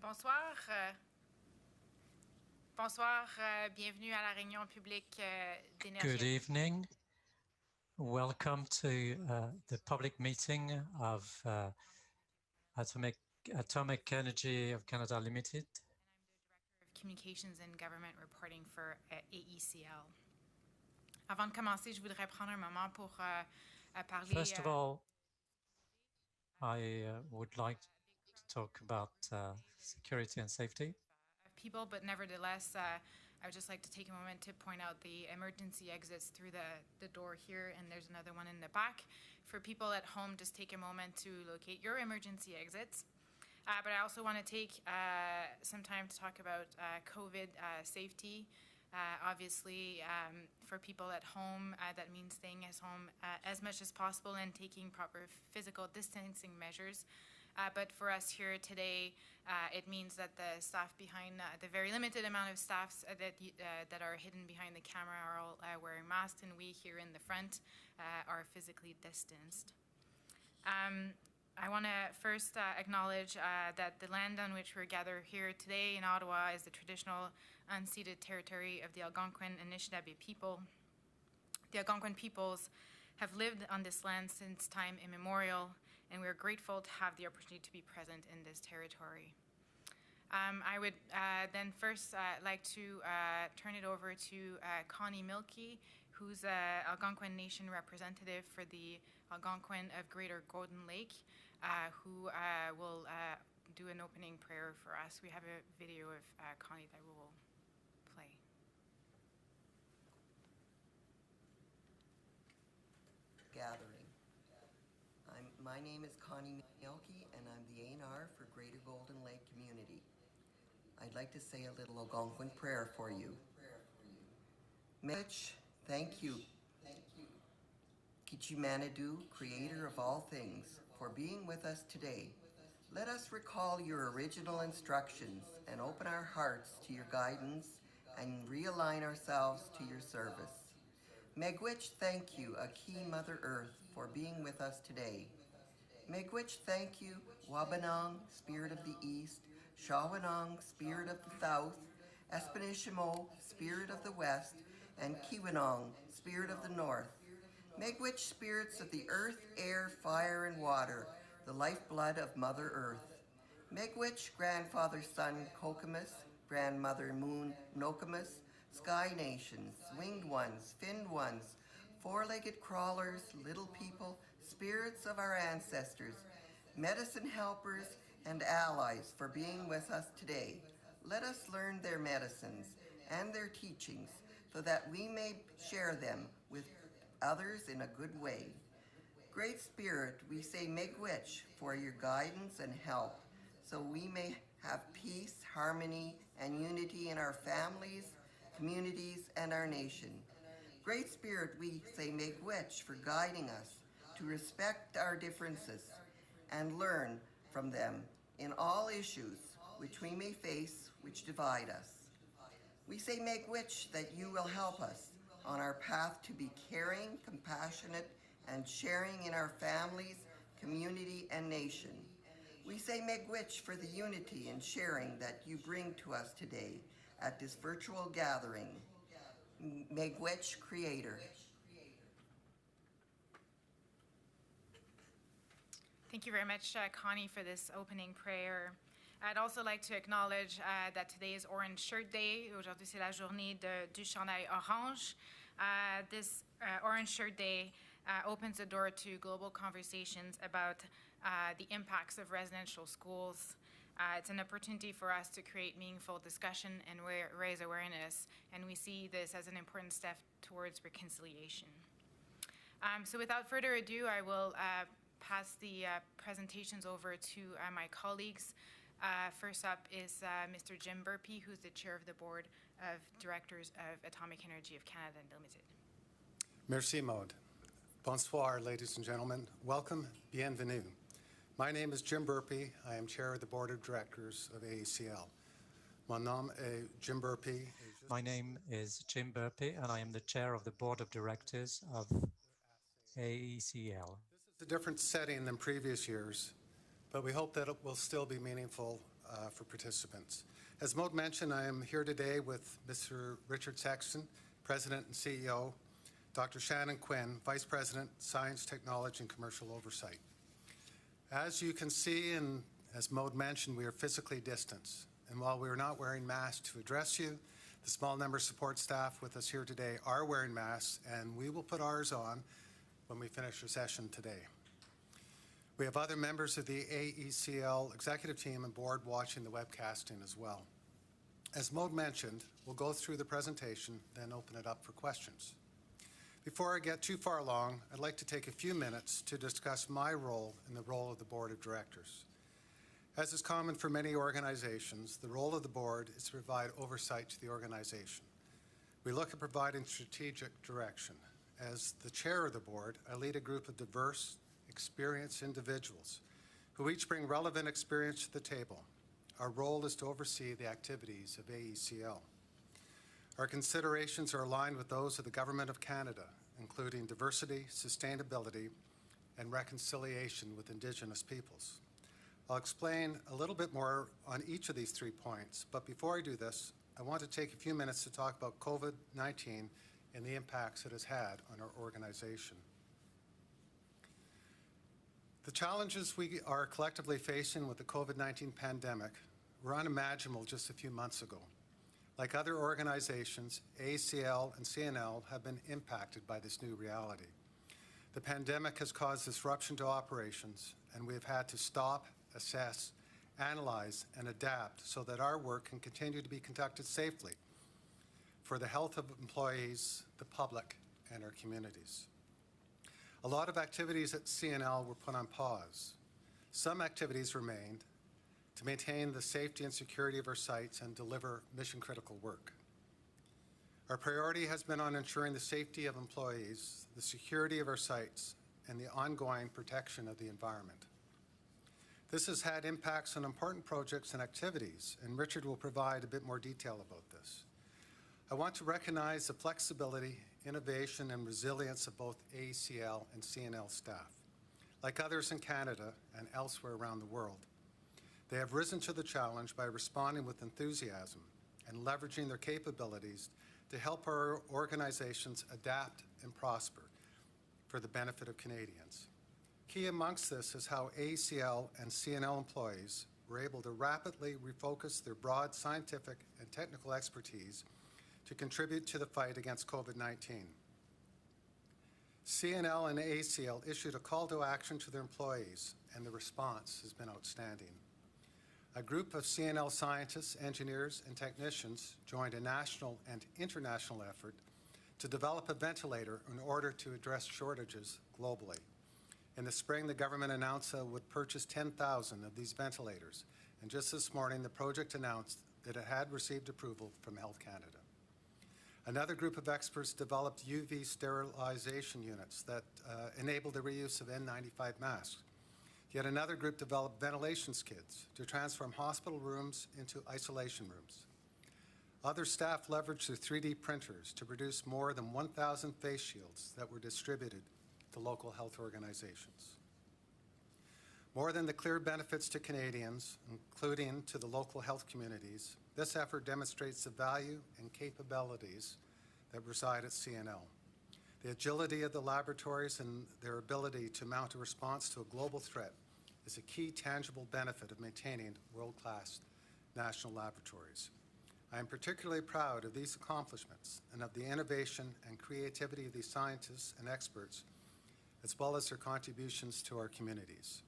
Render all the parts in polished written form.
Bonsoir. Bienvenue à la réunion publique d'énergie. Good evening. Welcome to the public meeting of Atomic Energy of Canada Limited. And I'm the Director of Communications and Government Reporting for AECL. Avant de commencer, je voudrais prendre un moment pour parler. First of all, I would like to talk about security and safety. People, but nevertheless, I would just like to take a moment to point out the emergency exits through the door here, and there's another one in the back. For people at home, just take a moment to locate your emergency exits. But I also want to take some time to talk about COVID safety. Obviously, for people at home, that means staying at home as much as possible and taking proper physical distancing measures. But for us here today, it means that the staff behind, the very limited amount of staffs that are hidden behind the camera are all wearing masks, and we here in the front are physically distanced. I want to first acknowledge that the land on which we're gathered here today in Ottawa is the traditional unceded territory of the Algonquin and Anishinaabe people. The Algonquin peoples have lived on this land since time immemorial, and we're grateful to have the opportunity to be present in this territory. I would then first like to turn it over to Connie Milkey, who's an Algonquin Nation representative for the Algonquin of Greater Golden Lake, who will do an opening prayer for us. We have a video of Connie that we will play. Gathering. My name is Connie Milkey, and I'm the A&R for Greater Golden Lake Community. I'd like to say a little Algonquin prayer for you. Mitch, thank you. Kichimanadu, creator of all things, for being with us today. Let us recall your original instructions and open our hearts to your guidance and realign ourselves to your service. Megwich, thank you, Aki Mother Earth, for being with us today. Megwich, thank you, Wabanong, Spirit of the East, Shawanong, Spirit of the South, Espanishimo, Spirit of the West, and Kiwanong, Spirit of the North. Megwich, spirits of the earth, air, fire, and water, the lifeblood of Mother Earth. Megwich, Grandfather Sun Kokomus, Grandmother Moon Nokomis, Sky Nations, winged ones, finned ones, four-legged crawlers, little people, spirits of our ancestors, medicine helpers, and allies for being with us today. Let us learn their medicines and their teachings so that we may share them with others in a good way. Great Spirit, we say Megwich for your guidance and help so we may have peace, harmony, and unity in our families, communities, and our nation. Great Spirit, we say Megwich for guiding us to respect our differences and learn from them in all issues which we may face, which divide us. We say Megwich that you will help us on our path to be caring, compassionate, and sharing in our families, community, and nation. We say Megwich for the unity and sharing that you bring to us today at this virtual gathering. Megwich, Creator. Thank you very much, Connie, for this opening prayer. I'd also like to acknowledge that today is Orange Shirt Day. Aujourd'hui, c'est la journée du chandail orange. This Orange Shirt Day opens the door to global conversations about the impacts of residential schools. It's an opportunity for us to create meaningful discussion and raise awareness, and we see this as an important step towards reconciliation. So without further ado, I will pass the presentations over to my colleagues. First up is Mr. Jim Burpee, who's the chair of the board of directors of Atomic Energy of Canada Limited. Merci, Maude. Bonsoir, ladies and gentlemen. Welcome, bienvenue. My name is Jim Burpee. I am chair of the board of directors of AECL. Mon nom est Jim Burpee. My name is Jim Burpee, and I am the chair of the board of directors of AECL. This is a different setting than previous years, but we hope that it will still be meaningful for participants. As Maud mentioned, I am here today with Mr. Richard Sexton, President and CEO, Dr. Shannon Quinn, Vice President, Science, Technology, and Commercial Oversight. As you can see, and as Maud mentioned, we are physically distanced. And while we are not wearing masks to address you, the small number of support staff with us here today are wearing masks, and we will put ours on when we finish our session today. We have other members of the AECL executive team and board watching the webcasting as well. As Maud mentioned, we'll go through the presentation, then open it up for questions. Before I get too far along, I'd like to take a few minutes to discuss my role and the role of the Board of Directors. As is common for many organizations, the role of the board is to provide oversight to the organization. We look at providing strategic direction. As the chair of the board, I lead a group of diverse, experienced individuals who each bring relevant experience to the table. Our role is to oversee the activities of AECL. Our considerations are aligned with those of the Government of Canada, including diversity, sustainability, and reconciliation with Indigenous peoples. I'll explain a little bit more on each of these 3 points, but before I do this, I want to take a few minutes to talk about COVID-19 and the impacts it has had on our organization. The challenges we are collectively facing with the COVID-19 pandemic were unimaginable just a few months ago. Like other organizations, AECL and CNL have been impacted by this new reality. The pandemic has caused disruption to operations, and we have had to stop, assess, analyze, and adapt so that our work can continue to be conducted safely for the health of employees, the public, and our communities. A lot of activities at CNL were put on pause. Some activities remained to maintain the safety and security of our sites and deliver mission-critical work. Our priority has been on ensuring the safety of employees, the security of our sites, and the ongoing protection of the environment. This has had impacts on important projects and activities, and Richard will provide a bit more detail about this. I want to recognize the flexibility, innovation, and resilience of both AECL and CNL staff. Like others in Canada and elsewhere around the world, they have risen to the challenge by responding with enthusiasm and leveraging their capabilities to help our organizations adapt and prosper for the benefit of Canadians. Key amongst this is how AECL and CNL employees were able to rapidly refocus their broad scientific and technical expertise to contribute to the fight against COVID-19. CNL and AECL issued a call to action to their employees, and the response has been outstanding. A group of CNL scientists, engineers, and technicians joined a national and international effort to develop a ventilator in order to address shortages globally. In the spring, the government announced it would purchase 10,000 of these ventilators, and just this morning, the project announced that it had received approval from Health Canada. Another group of experts developed UV sterilization units that enable the reuse of N95 masks. Yet another group developed ventilation skids to transform hospital rooms into isolation rooms. Other staff leveraged their 3D printers to produce more than 1,000 face shields that were distributed to local health organizations. More than the clear benefits to Canadians, including to the local health communities, this effort demonstrates the value and capabilities that reside at CNL. The agility of the laboratories and their ability to mount a response to a global threat is a key tangible benefit of maintaining world-class national laboratories. I am particularly proud of these accomplishments and of the innovation and creativity of these scientists and experts, as well as their contributions to our communities.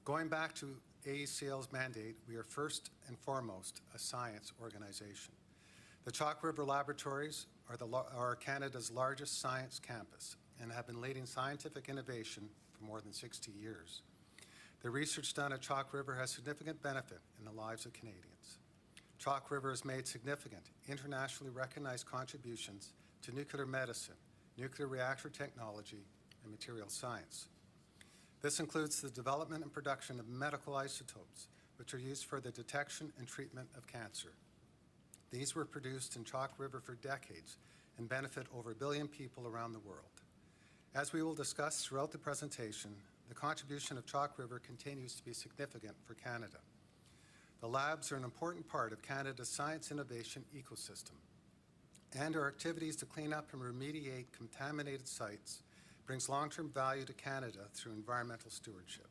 Going back to AECL's mandate, we are first and foremost a science organization. The Chalk River Laboratories are Canada's largest science campus and have been leading scientific innovation for more than 60 years. The research done at Chalk River has significant benefit in the lives of Canadians. Chalk River has made significant, internationally recognized contributions to nuclear medicine, nuclear reactor technology, and material science. This includes the development and production of medical isotopes, which are used for the detection and treatment of cancer. These were produced in Chalk River for decades and benefit over 1 billion people around the world. As we will discuss throughout the presentation, the contribution of Chalk River continues to be significant for Canada. The labs are an important part of Canada's science innovation ecosystem, and our activities to clean up and remediate contaminated sites brings long-term value to Canada through environmental stewardship.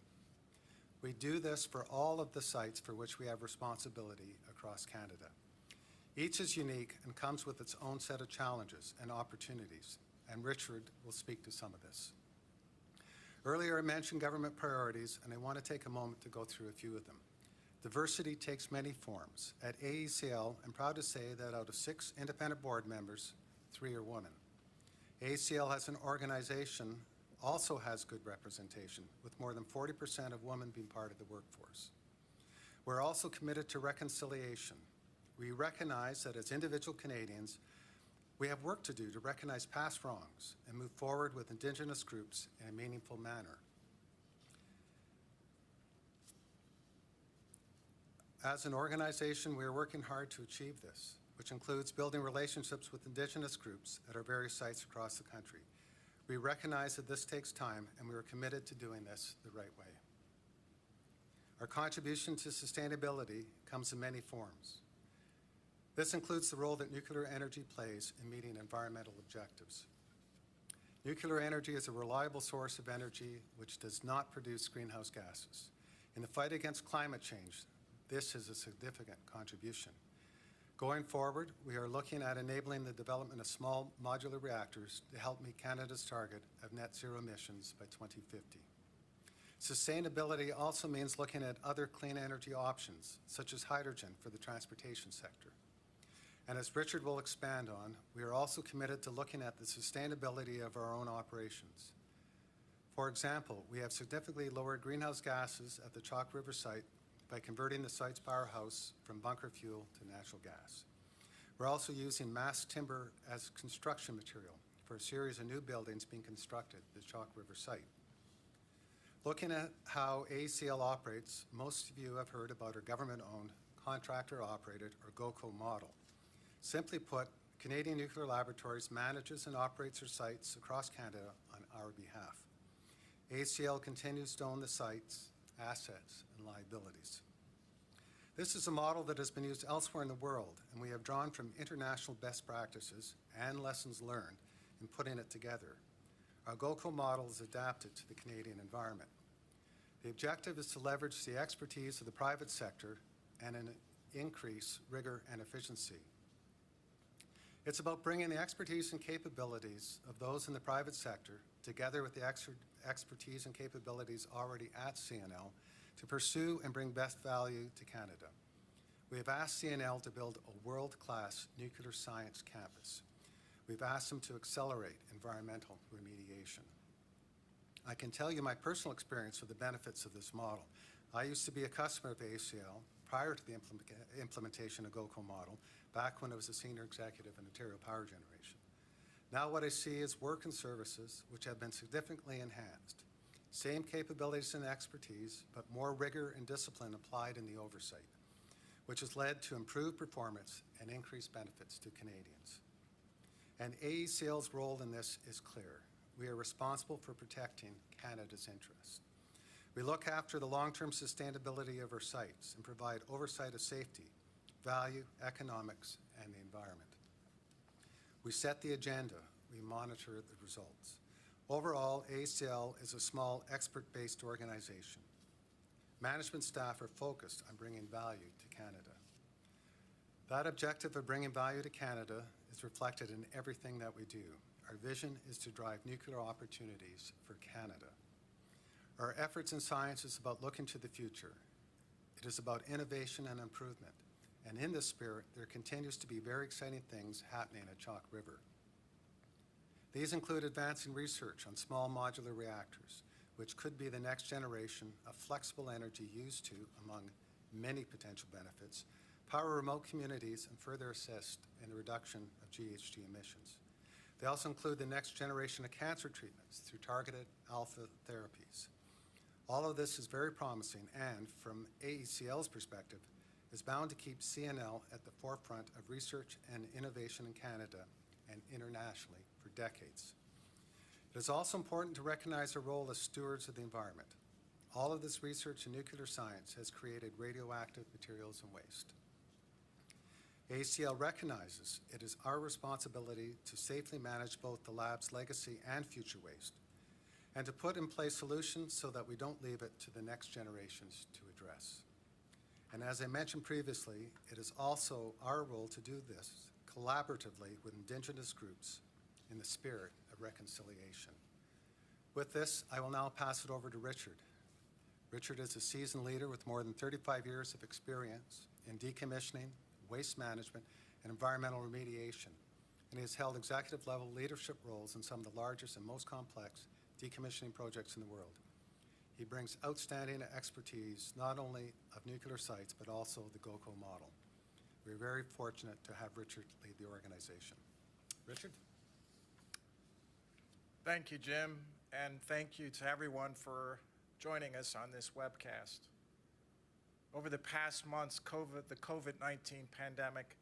We do this for all of the sites for which we have responsibility across Canada. Each is unique and comes with its own set of challenges and opportunities, and Richard will speak to some of this. Earlier I mentioned government priorities, and I want to take a moment to go through a few of them. Diversity takes many forms. At AECL, I'm proud to say that out of 6 independent board members, 3 are women. AECL as an organization also has good representation, with more than 40% of women being part of the workforce. We're also committed to reconciliation. We recognize that as individual Canadians, we have work to do to recognize past wrongs and move forward with Indigenous groups in a meaningful manner. As an organization, we are working hard to achieve this, which includes building relationships with Indigenous groups at our various sites across the country. We recognize that this takes time, and we are committed to doing this the right way. Our contribution to sustainability comes in many forms. This includes the role that nuclear energy plays in meeting environmental objectives. Nuclear energy is a reliable source of energy which does not produce greenhouse gases. In the fight against climate change, this is a significant contribution. Going forward, we are looking at enabling the development of small modular reactors to help meet Canada's target of net zero emissions by 2050. Sustainability also means looking at other clean energy options, such as hydrogen for the transportation sector. And as Richard will expand on, we are also committed to looking at the sustainability of our own operations. For example, we have significantly lowered greenhouse gases at the Chalk River site by converting the site's powerhouse from bunker fuel to natural gas. We're also using mass timber as construction material for a series of new buildings being constructed at the Chalk River site. Looking at how AECL operates, most of you have heard about our government-owned, contractor-operated, or GOCO model. Simply put, Canadian Nuclear Laboratories manages and operates their sites across Canada on our behalf. AECL continues to own the sites, assets, and liabilities. This is a model that has been used elsewhere in the world, and we have drawn from international best practices and lessons learned in putting it together. Our GOCO model is adapted to the Canadian environment. The objective is to leverage the expertise of the private sector and increase rigor and efficiency. It's about bringing the expertise and capabilities of those in the private sector together with the expertise and capabilities already at CNL to pursue and bring best value to Canada. We have asked CNL to build a world-class nuclear science campus. We've asked them to accelerate environmental remediation. I can tell you my personal experience with the benefits of this model. I used to be a customer of AECL prior to the implementation of GOCO model, back when I was a senior executive in Ontario Power Generation. Now what I see is work and services which have been significantly enhanced. Same capabilities and expertise, but more rigor and discipline applied in the oversight, which has led to improved performance and increased benefits to Canadians. And AECL's role in this is clear. We are responsible for protecting Canada's interests. We look after the long-term sustainability of our sites and provide oversight of safety, value, economics, and the environment. We set the agenda. We monitor the results. Overall, AECL is a small, expert-based organization. Management staff are focused on bringing value to Canada. That objective of bringing value to Canada is reflected in everything that we do. Our vision is to drive nuclear opportunities for Canada. Our efforts in science is about looking to the future. It is about innovation and improvement. And in this spirit, there continues to be very exciting things happening at Chalk River. These include advancing research on small modular reactors, which could be the next generation of flexible energy used to, among many potential benefits, power remote communities and further assist in the reduction of GHG emissions. They also include the next generation of cancer treatments through targeted alpha therapies. All of this is very promising and, from AECL's perspective, is bound to keep CNL at the forefront of research and innovation in Canada and internationally for decades. It is also important to recognize our role as stewards of the environment. All of this research in nuclear science has created radioactive materials and waste. AECL recognizes it is our responsibility to safely manage both the lab's legacy and future waste, and to put in place solutions so that we don't leave it to the next generations to address. And as I mentioned previously, it is also our role to do this collaboratively with Indigenous groups in the spirit of reconciliation. With this, I will now pass it over to Richard. Richard is a seasoned leader with more than 35 years of experience in decommissioning, waste management, and environmental remediation, and he has held executive-level leadership roles in some of the largest and most complex decommissioning projects in the world. He brings outstanding expertise not only of nuclear sites, but also the GOCO model. We're very fortunate to have Richard lead the organization. Richard? Thank you, Jim, and thank you to everyone for joining us on this webcast. Over the past months, the COVID-19 pandemic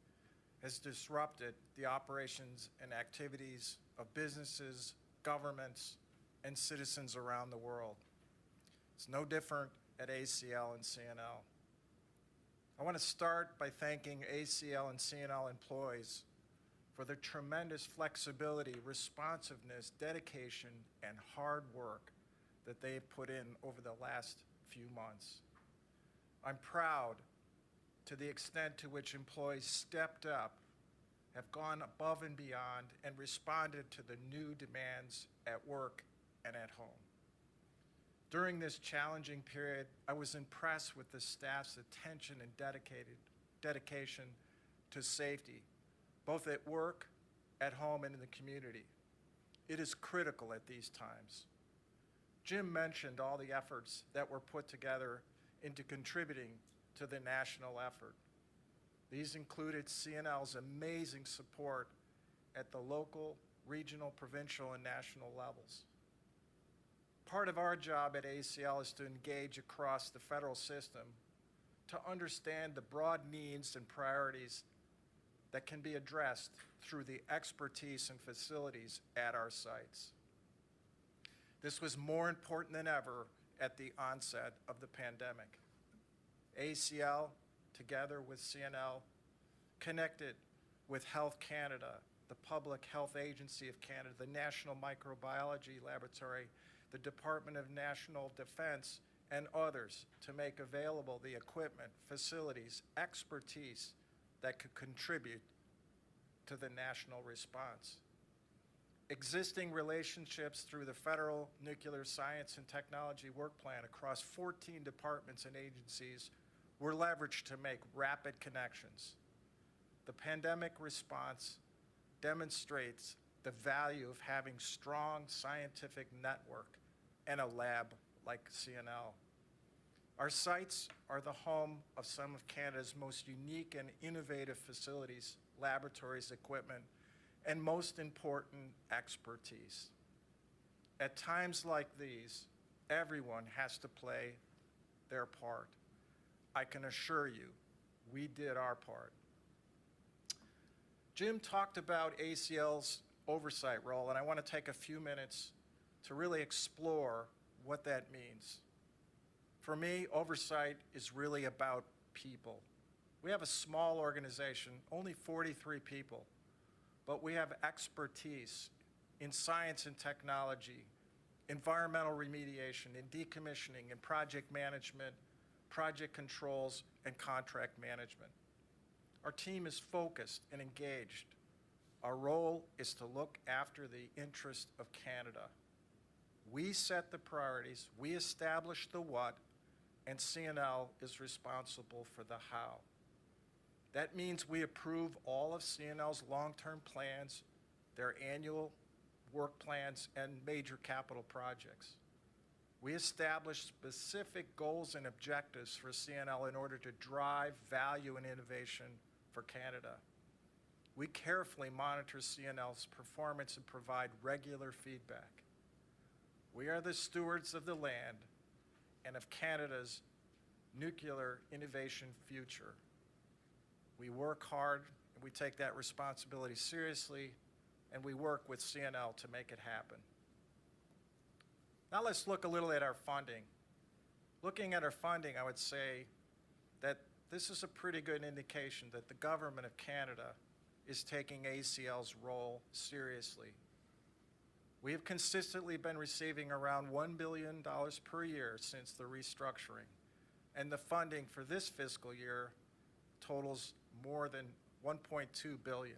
has disrupted the operations and activities of businesses, governments, and citizens around the world. It's no different at AECL and CNL. I want to start by thanking AECL and CNL employees for their tremendous flexibility, responsiveness, dedication, and hard work that they've put in over the last few months. I'm proud to the extent to which employees stepped up, have gone above and beyond, and responded to the new demands at work and at home. During this challenging period, I was impressed with the staff's attention and dedication to safety, both at work, at home, and in the community. It is critical at these times. Jim mentioned all the efforts that were put together into contributing to the national effort. These included CNL's amazing support at the local, regional, provincial, and national levels. Part of our job at AECL is to engage across the federal system to understand the broad needs and priorities that can be addressed through the expertise and facilities at our sites. This was more important than ever at the onset of the pandemic. AECL, together with CNL, connected with Health Canada, the Public Health Agency of Canada, the National Microbiology Laboratory, the Department of National Defense, and others to make available the equipment, facilities, expertise that could contribute to the national response. Existing relationships through the Federal Nuclear Science and Technology Work Plan across 14 departments and agencies were leveraged to make rapid connections. The pandemic response demonstrates the value of having strong scientific network and a lab like CNL. Our sites are the home of some of Canada's most unique and innovative facilities, laboratories, equipment, and most important, expertise. At times like these, everyone has to play their part. I can assure you, we did our part. Jim talked about AECL's oversight role, and I want to take a few minutes to really explore what that means. For me, oversight is really about people. We have a small organization, only 43 people, but we have expertise in science and technology, environmental remediation, in decommissioning, in project management, project controls, and contract management. Our team is focused and engaged. Our role is to look after the interest of Canada. We set the priorities, we establish the what, and CNL is responsible for the how. That means we approve all of CNL's long-term plans, their annual work plans, and major capital projects. We establish specific goals and objectives for CNL in order to drive value and innovation for Canada. We carefully monitor CNL's performance and provide regular feedback. We are the stewards of the land and of Canada's nuclear innovation future. We work hard, and we take that responsibility seriously, and we work with CNL to make it happen. Now let's look a little at our funding. Looking at our funding, I would say that this is a pretty good indication that the Government of Canada is taking AECL's role seriously. We have consistently been receiving around $1 billion per year since the restructuring, and the funding for this fiscal year totals more than $1.2 billion.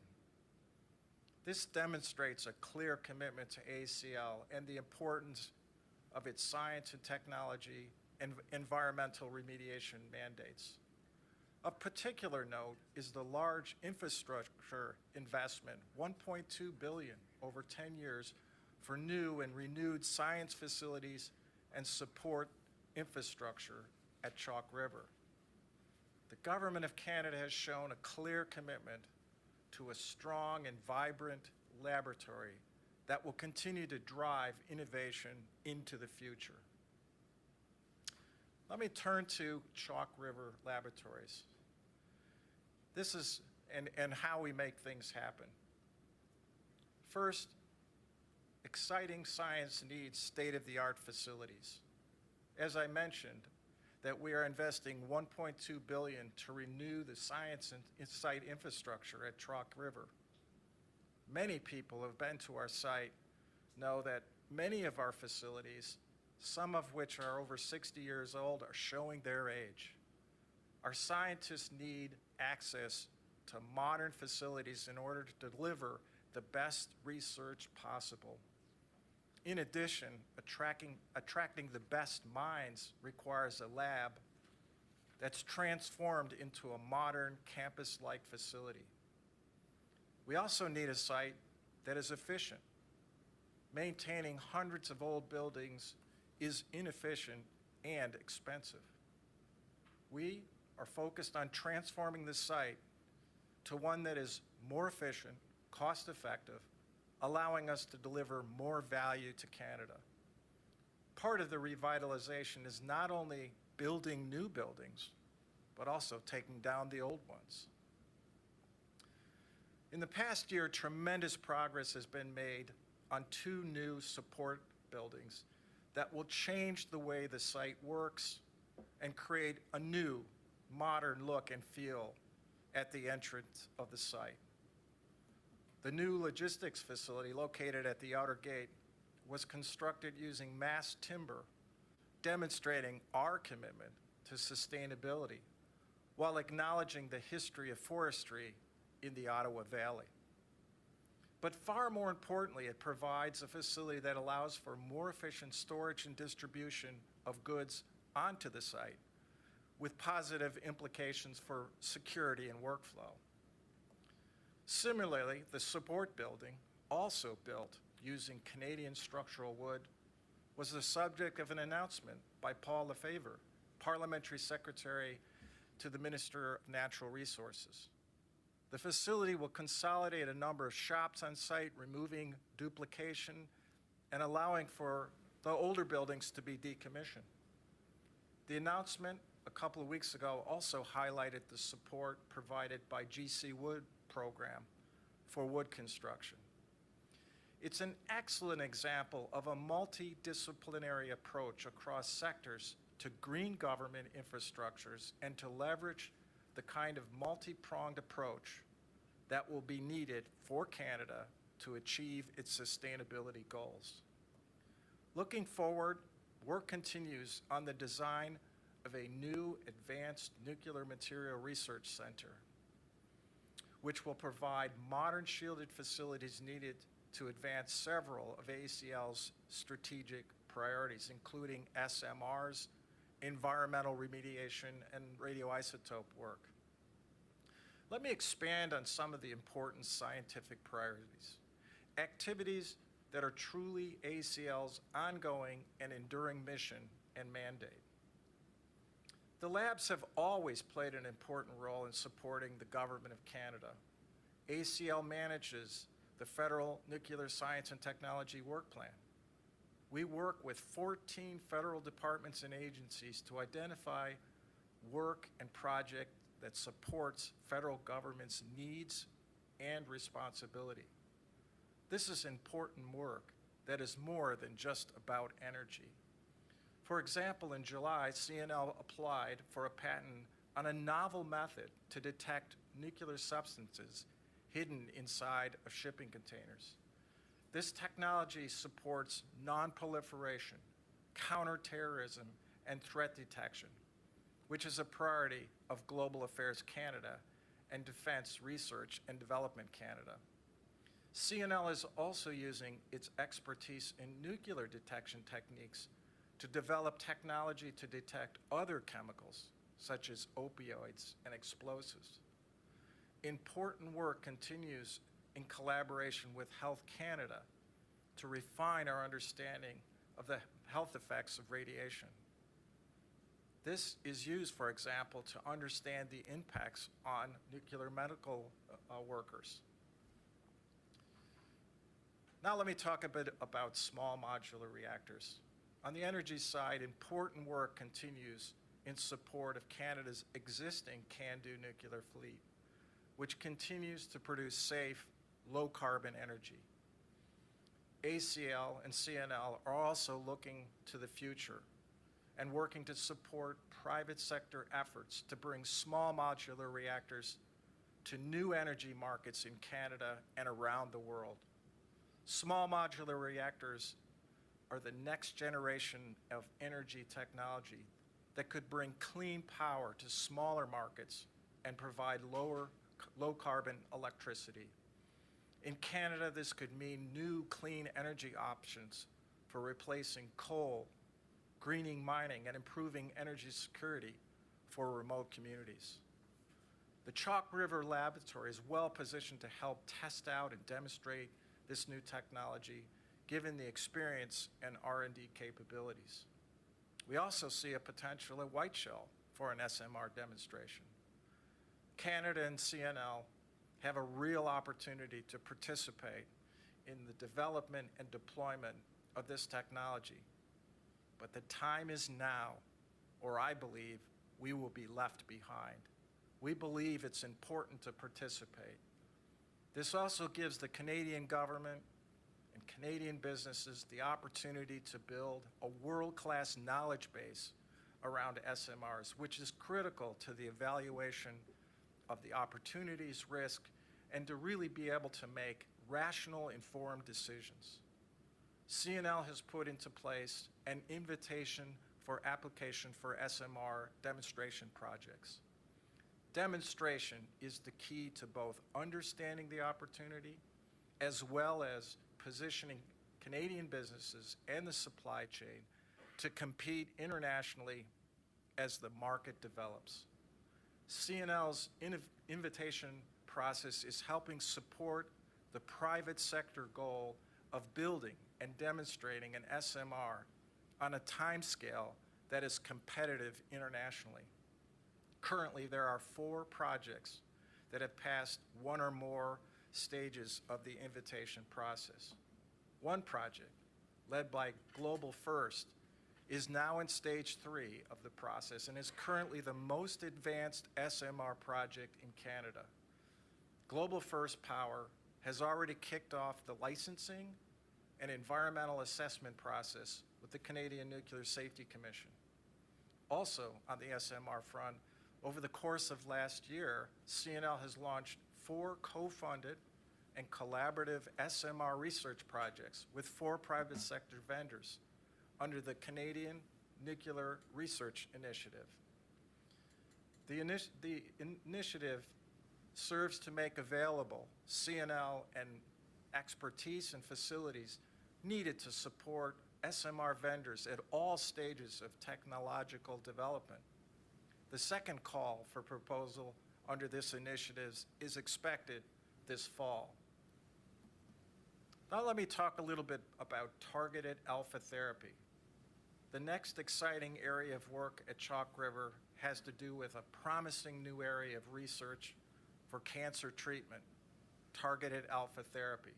This demonstrates a clear commitment to AECL and the importance of its science and technology and environmental remediation mandates. Of particular note is the large infrastructure investment, $1.2 billion over 10 years for new and renewed science facilities and support infrastructure at Chalk River. The Government of Canada has shown a clear commitment to a strong and vibrant laboratory that will continue to drive innovation into the future. Let me turn to Chalk River Laboratories. This is and how we make things happen. First, exciting science needs state-of-the-art facilities. As I mentioned, that we are investing $1.2 billion to renew the science and site infrastructure at Chalk River. Many people who have been to our site know that many of our facilities, some of which are over 60 years old, are showing their age. Our scientists need access to modern facilities in order to deliver the best research possible. In addition, attracting the best minds requires a lab that's transformed into a modern campus-like facility. We also need a site that is efficient. Maintaining hundreds of old buildings is inefficient and expensive. We are focused on transforming the site to one that is more efficient, cost-effective, allowing us to deliver more value to Canada. Part of the revitalization is not only building new buildings, but also taking down the old ones. In the past year, tremendous progress has been made on 2 new support buildings that will change the way the site works and create a new, modern look and feel at the entrance of the site. The new logistics facility located at the outer gate was constructed using mass timber, demonstrating our commitment to sustainability while acknowledging the history of forestry in the Ottawa Valley. But far more importantly, it provides a facility that allows for more efficient storage and distribution of goods onto the site, with positive implications for security and workflow. Similarly, the support building, also built using Canadian structural wood, was the subject of an announcement by Paul Lefevre, Parliamentary Secretary to the Minister of Natural Resources. The facility will consolidate a number of shops on site, removing duplication and allowing for the older buildings to be decommissioned. The announcement a couple of weeks ago also highlighted the support provided by GC Wood program for wood construction. It's an excellent example of a multidisciplinary approach across sectors to green government infrastructures and to leverage the kind of multi-pronged approach that will be needed for Canada to achieve its sustainability goals. Looking forward, work continues on the design of a new advanced nuclear material research center, which will provide modern shielded facilities needed to advance several of AECL's strategic priorities, including SMRs, environmental remediation, and radioisotope work. Let me expand on some of the important scientific priorities, activities that are truly AECL's ongoing and enduring mission and mandate. The labs have always played an important role in supporting the Government of Canada. AECL manages the Federal Nuclear Science and Technology Work Plan. We work with 14 federal departments and agencies to identify work and project that supports federal government's needs and responsibility. This is important work that is more than just about energy. For example, in July, CNL applied for a patent on a novel method to detect nuclear substances hidden inside of shipping containers. This technology supports non-proliferation, counterterrorism, and threat detection, which is a priority of Global Affairs Canada and Defense Research and Development Canada. CNL is also using its expertise in nuclear detection techniques to develop technology to detect other chemicals, such as opioids and explosives. Important work continues in collaboration with Health Canada to refine our understanding of the health effects of radiation. This is used, for example, to understand the impacts on nuclear medical workers. Now let me talk a bit about small modular reactors. On the energy side, important work continues in support of Canada's existing CANDU nuclear fleet, which continues to produce safe, low-carbon energy. AECL and CNL are also looking to the future and working to support private sector efforts to bring small modular reactors to new energy markets in Canada and around the world. Small modular reactors are the next generation of energy technology that could bring clean power to smaller markets and provide low carbon electricity. In Canada, this could mean new clean energy options for replacing coal, greening mining, and improving energy security for remote communities. The Chalk River Laboratory is well positioned to help test out and demonstrate this new technology, given the experience and R&D capabilities. We also see a potential at Whiteshell for an SMR demonstration. Canada and CNL have a real opportunity to participate in the development and deployment of this technology. But the time is now, or I believe we will be left behind. We believe it's important to participate. This also gives the Canadian government and Canadian businesses the opportunity to build a world-class knowledge base around SMRs, which is critical to the evaluation of the opportunities, risk, and to really be able to make rational, informed decisions. CNL has put into place an invitation for application for SMR demonstration projects. Demonstration is the key to both understanding the opportunity as well as positioning Canadian businesses and the supply chain to compete internationally as the market develops. CNL's invitation process is helping support the private sector goal of building and demonstrating an SMR on a timescale that is competitive internationally. Currently, there are 4 projects that have passed one or more stages of the invitation process. One project, led by Global First, is now in stage 3 of the process and is currently the most advanced SMR project in Canada. Global First Power has already kicked off the licensing and environmental assessment process with the Canadian Nuclear Safety Commission. Also on the SMR front, over the course of last year, CNL has launched 4 co-funded and collaborative SMR research projects with 4 private sector vendors under the Canadian Nuclear Research Initiative. The initiative serves to make available CNL and expertise and facilities needed to support SMR vendors at all stages of technological development. The second call for proposal under this initiative is expected this fall. Now let me talk a little bit about targeted alpha therapy. The next exciting area of work at Chalk River has to do with a promising new area of research for cancer treatment, targeted alpha therapy.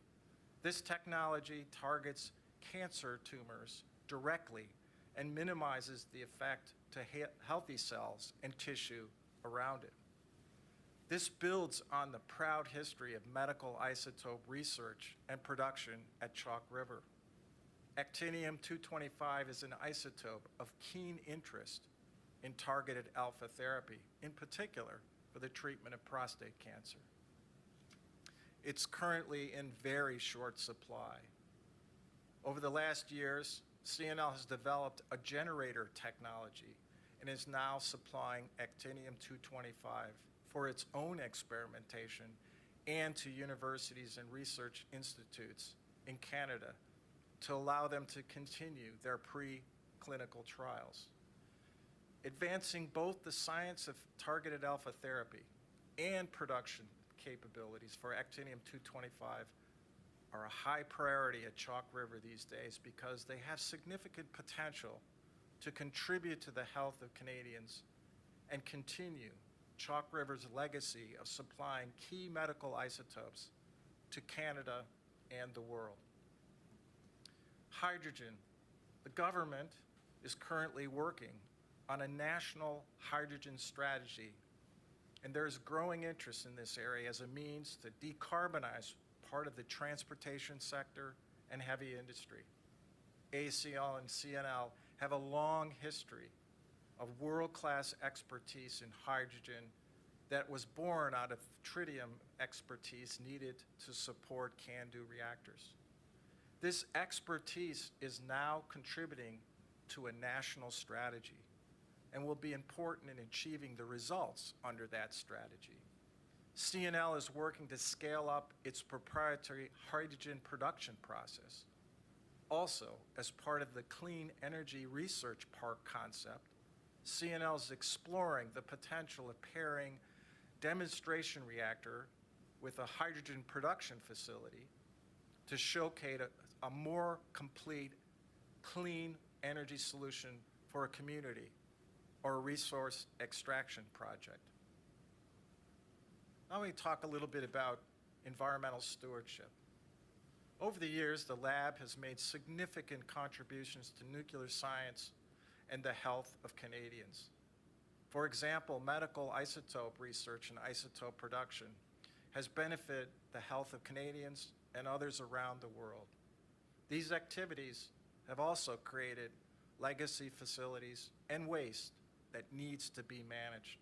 This technology targets cancer tumors directly and minimizes the effect to healthy cells and tissue around it. This builds on the proud history of medical isotope research and production at Chalk River. Actinium-225 is an isotope of keen interest in targeted alpha therapy, in particular for the treatment of prostate cancer. It's currently in very short supply. Over the last years, CNL has developed a generator technology and is now supplying actinium-225 for its own experimentation and to universities and research institutes in Canada to allow them to continue their preclinical trials. Advancing both the science of targeted alpha therapy and production capabilities for actinium-225 are a high priority at Chalk River these days because they have significant potential to contribute to the health of Canadians and continue Chalk River's legacy of supplying key medical isotopes to Canada and the world. Hydrogen. The government is currently working on a national hydrogen strategy, and there's growing interest in this area as a means to decarbonize part of the transportation sector and heavy industry. AECL and CNL have a long history of world-class expertise in hydrogen that was born out of tritium expertise needed to support CANDU reactors. This expertise is now contributing to a national strategy and will be important in achieving the results under that strategy. CNL is working to scale up its proprietary hydrogen production process. Also, as part of the Clean Energy Research Park concept, CNL is exploring the potential of pairing demonstration reactor with a hydrogen production facility to showcase a more complete clean energy solution for a community or a resource extraction project. Now let me talk a little bit about environmental stewardship. Over the years, the lab has made significant contributions to nuclear science and the health of Canadians. For example, medical isotope research and isotope production has benefited the health of Canadians and others around the world. These activities have also created legacy facilities and waste that needs to be managed.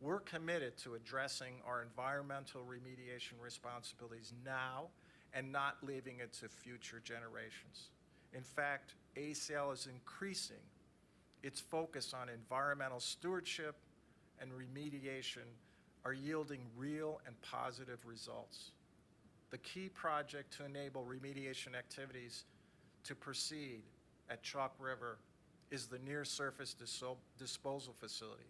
We're committed to addressing our environmental remediation responsibilities now and not leaving it to future generations. In fact, AECL is increasing its focus on environmental stewardship and remediation are yielding real and positive results. The key project to enable remediation activities to proceed at Chalk River is the near-surface disposal facility.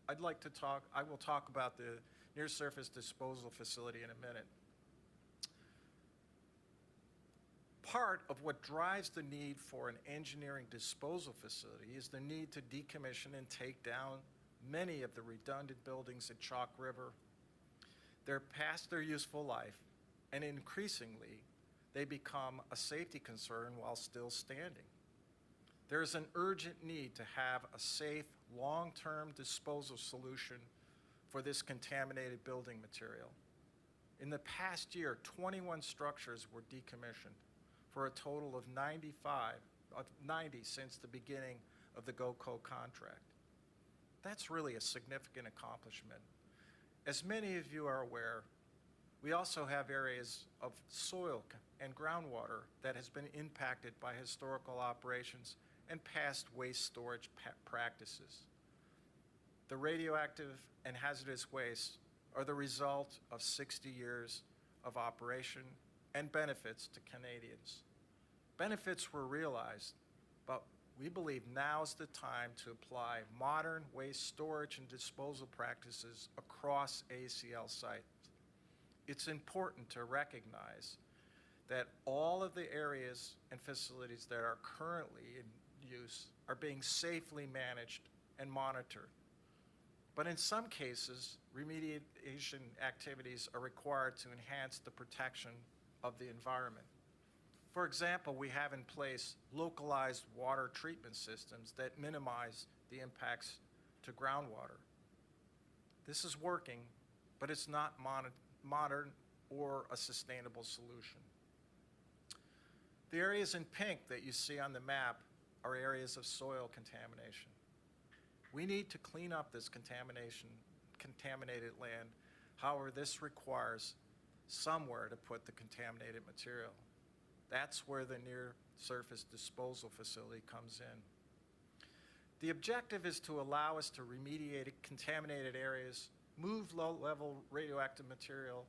I will talk about the near-surface disposal facility in a minute. Part of what drives the need for an engineering disposal facility is the need to decommission and take down many of the redundant buildings at Chalk River. They're past their useful life, and increasingly, they become a safety concern while still standing. There is an urgent need to have a safe, long-term disposal solution for this contaminated building material. In the past year, 21 structures were decommissioned for a total of 90 since the beginning of the GOCO contract. That's really a significant accomplishment. As many of you are aware, we also have areas of soil and groundwater that has been impacted by historical operations and past waste storage practices. The radioactive and hazardous waste are the result of 60 years of operation and benefits to Canadians. Benefits were realized, but we believe now's the time to apply modern waste storage and disposal practices across AECL sites. It's important to recognize that all of the areas and facilities that are currently in use are being safely managed and monitored. But in some cases, remediation activities are required to enhance the protection of the environment. For example, we have in place localized water treatment systems that minimize the impacts to groundwater. This is working, but it's not modern or a sustainable solution. The areas in pink that you see on the map are areas of soil contamination. We need to clean up this contaminated land. However, this requires somewhere to put the contaminated material. That's where the near-surface disposal facility comes in. The objective is to allow us to remediate contaminated areas, move low-level radioactive material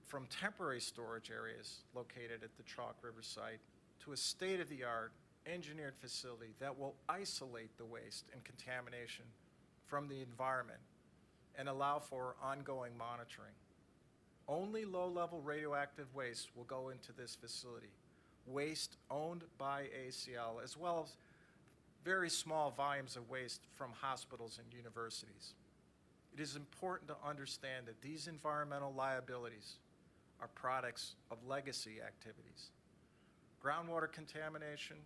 from temporary storage areas located at the Chalk River site to a state-of-the-art engineered facility that will isolate the waste and contamination from the environment and allow for ongoing monitoring. Only low-level radioactive waste will go into this facility, waste owned by AECL, as well as very small volumes of waste from hospitals and universities. It is important to understand that these environmental liabilities are products of legacy activities. Groundwater contamination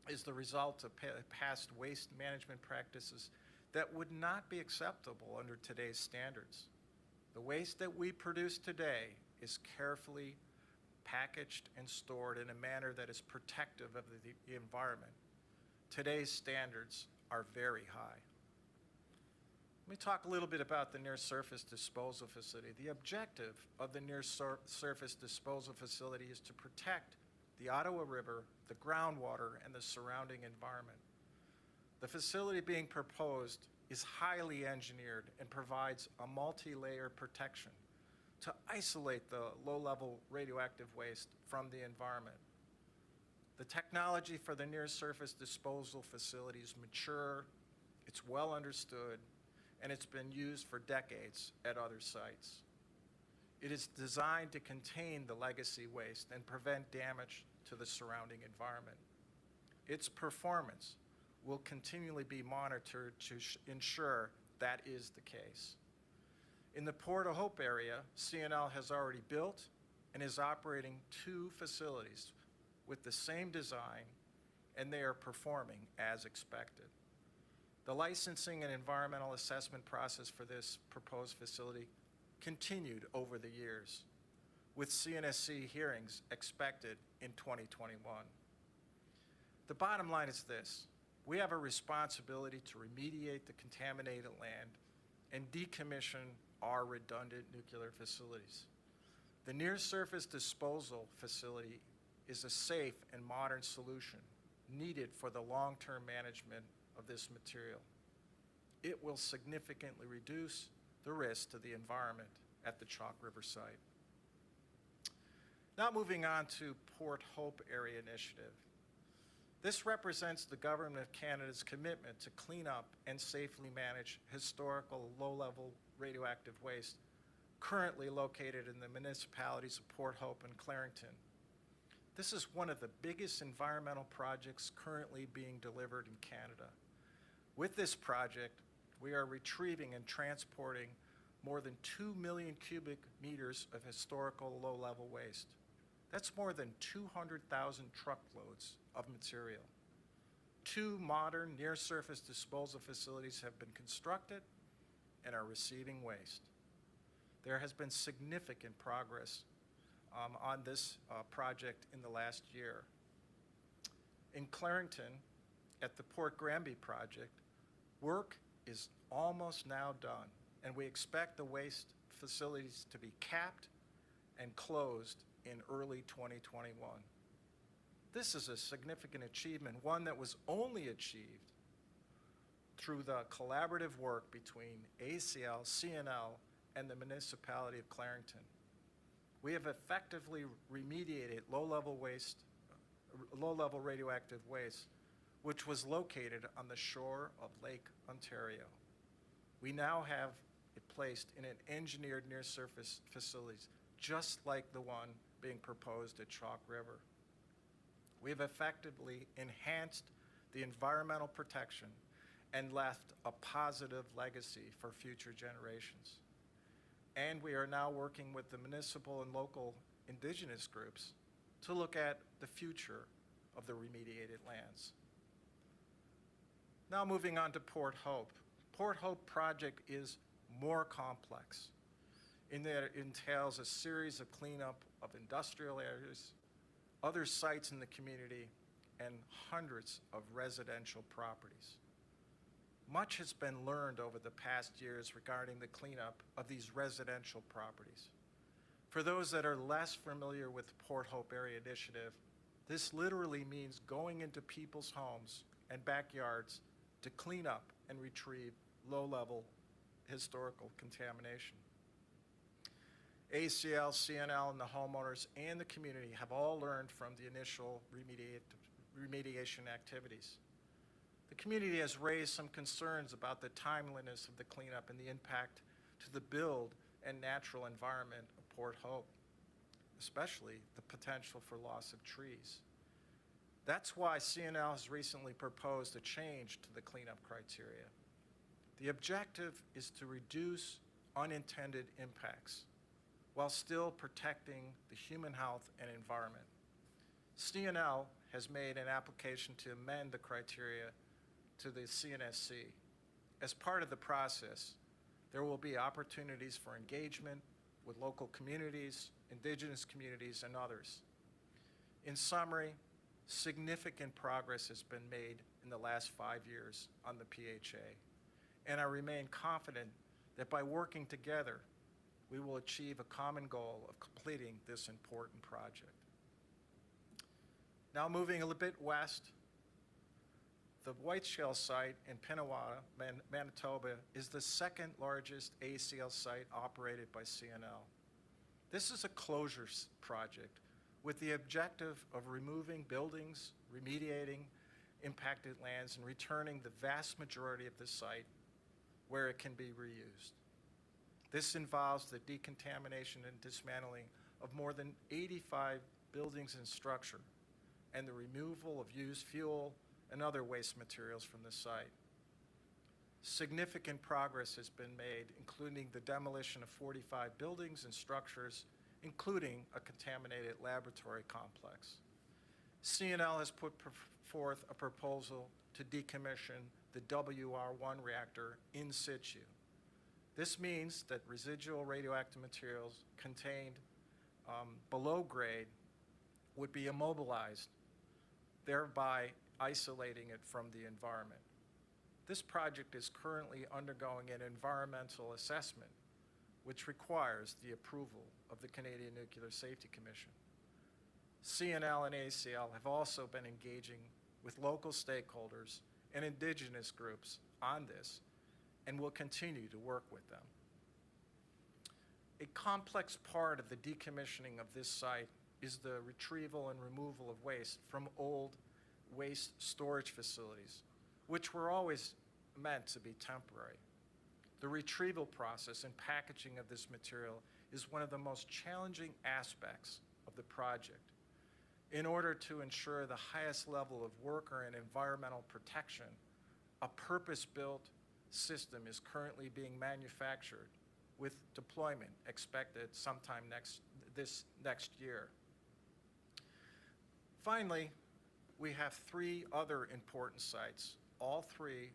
is the result of past waste management practices that would not be acceptable under today's standards. The waste that we produce today is carefully packaged and stored in a manner that is protective of the environment. Today's standards are very high. Let me talk a little bit about the near-surface disposal facility. The objective of the near-surface disposal facility is to protect the Ottawa River, the groundwater, and the surrounding environment. The facility being proposed is highly engineered and provides a multi-layer protection to isolate the low-level radioactive waste from the environment. The technology for the near-surface disposal facility is mature, it's well understood, and it's been used for decades at other sites. It is designed to contain the legacy waste and prevent damage to the surrounding environment. Its performance will continually be monitored to ensure that is the case. In the Port of Hope area, CNL has already built and is operating 2 facilities with the same design, and they are performing as expected. The licensing and environmental assessment process for this proposed facility continued over the years, with CNSC hearings expected in 2021. The bottom line is this: we have a responsibility to remediate the contaminated land and decommission our redundant nuclear facilities. The near-surface disposal facility is a safe and modern solution needed for the long-term management of this material. It will significantly reduce the risk to the environment at the Chalk River site. Now moving on to Port Hope Area Initiative. This represents the Government of Canada's commitment to clean up and safely manage historical low-level radioactive waste currently located in the municipalities of Port Hope and Clarington. This is one of the biggest environmental projects currently being delivered in Canada. With this project, we are retrieving and transporting more than 2 million cubic meters of historical low-level waste. That's more than 200,000 truckloads of material. 2 modern near-surface disposal facilities have been constructed and are receiving waste. There has been significant progress on this project in the last year. In Clarington, at the Port Granby project, work is almost now done, and we expect the waste facilities to be capped and closed in early 2021. This is a significant achievement, one that was only achieved through the collaborative work between AECL, CNL, and the Municipality of Clarington. We have effectively remediated low-level radioactive waste, which was located on the shore of Lake Ontario. We now have it placed in an engineered near-surface facilities, just like the one being proposed at Chalk River. We have effectively enhanced the environmental protection and left a positive legacy for future generations. And we are now working with the municipal and local indigenous groups to look at the future of the remediated lands. Now moving on to Port Hope. Port Hope project is more complex in that it entails a series of cleanup of industrial areas, other sites in the community, and hundreds of residential properties. Much has been learned over the past years regarding the cleanup of these residential properties. For those that are less familiar with the Port Hope Area Initiative, this literally means going into people's homes and backyards to clean up and retrieve low-level historical contamination. AECL, CNL, and the homeowners and the community have all learned from the initial remediation activities. The community has raised some concerns about the timeliness of the cleanup and the impact to the build and natural environment of Port Hope, especially the potential for loss of trees. That's why CNL has recently proposed a change to the cleanup criteria. The objective is to reduce unintended impacts while still protecting the human health and environment. CNL has made an application to amend the criteria to the CNSC. As part of the process, there will be opportunities for engagement with local communities, indigenous communities, and others. In summary, significant progress has been made in the last 5 years on the PHA, and I remain confident that by working together, we will achieve a common goal of completing this important project. Now moving a little bit west, the White Shell site in Pinawawa, Manitoba, is the second largest AECL site operated by CNL. This is a closure project with the objective of removing buildings, remediating impacted lands, and returning the vast majority of the site where it can be reused. This involves the decontamination and dismantling of more than 85 buildings and structure, and the removal of used fuel and other waste materials from the site. Significant progress has been made, including the demolition of 45 buildings and structures, including a contaminated laboratory complex. CNL has put forth a proposal to decommission the WR1 reactor in situ. This means that residual radioactive materials contained below grade would be immobilized, thereby isolating it from the environment. This project is currently undergoing an environmental assessment, which requires the approval of the Canadian Nuclear Safety Commission. CNL and AECL have also been engaging with local stakeholders and indigenous groups on this, and will continue to work with them. A complex part of the decommissioning of this site is the retrieval and removal of waste from old waste storage facilities, which were always meant to be temporary. The retrieval process and packaging of this material is one of the most challenging aspects of the project. In order to ensure the highest level of worker and environmental protection, a purpose-built system is currently being manufactured with deployment expected sometime this next year. Finally, we have 3 other important sites. All 3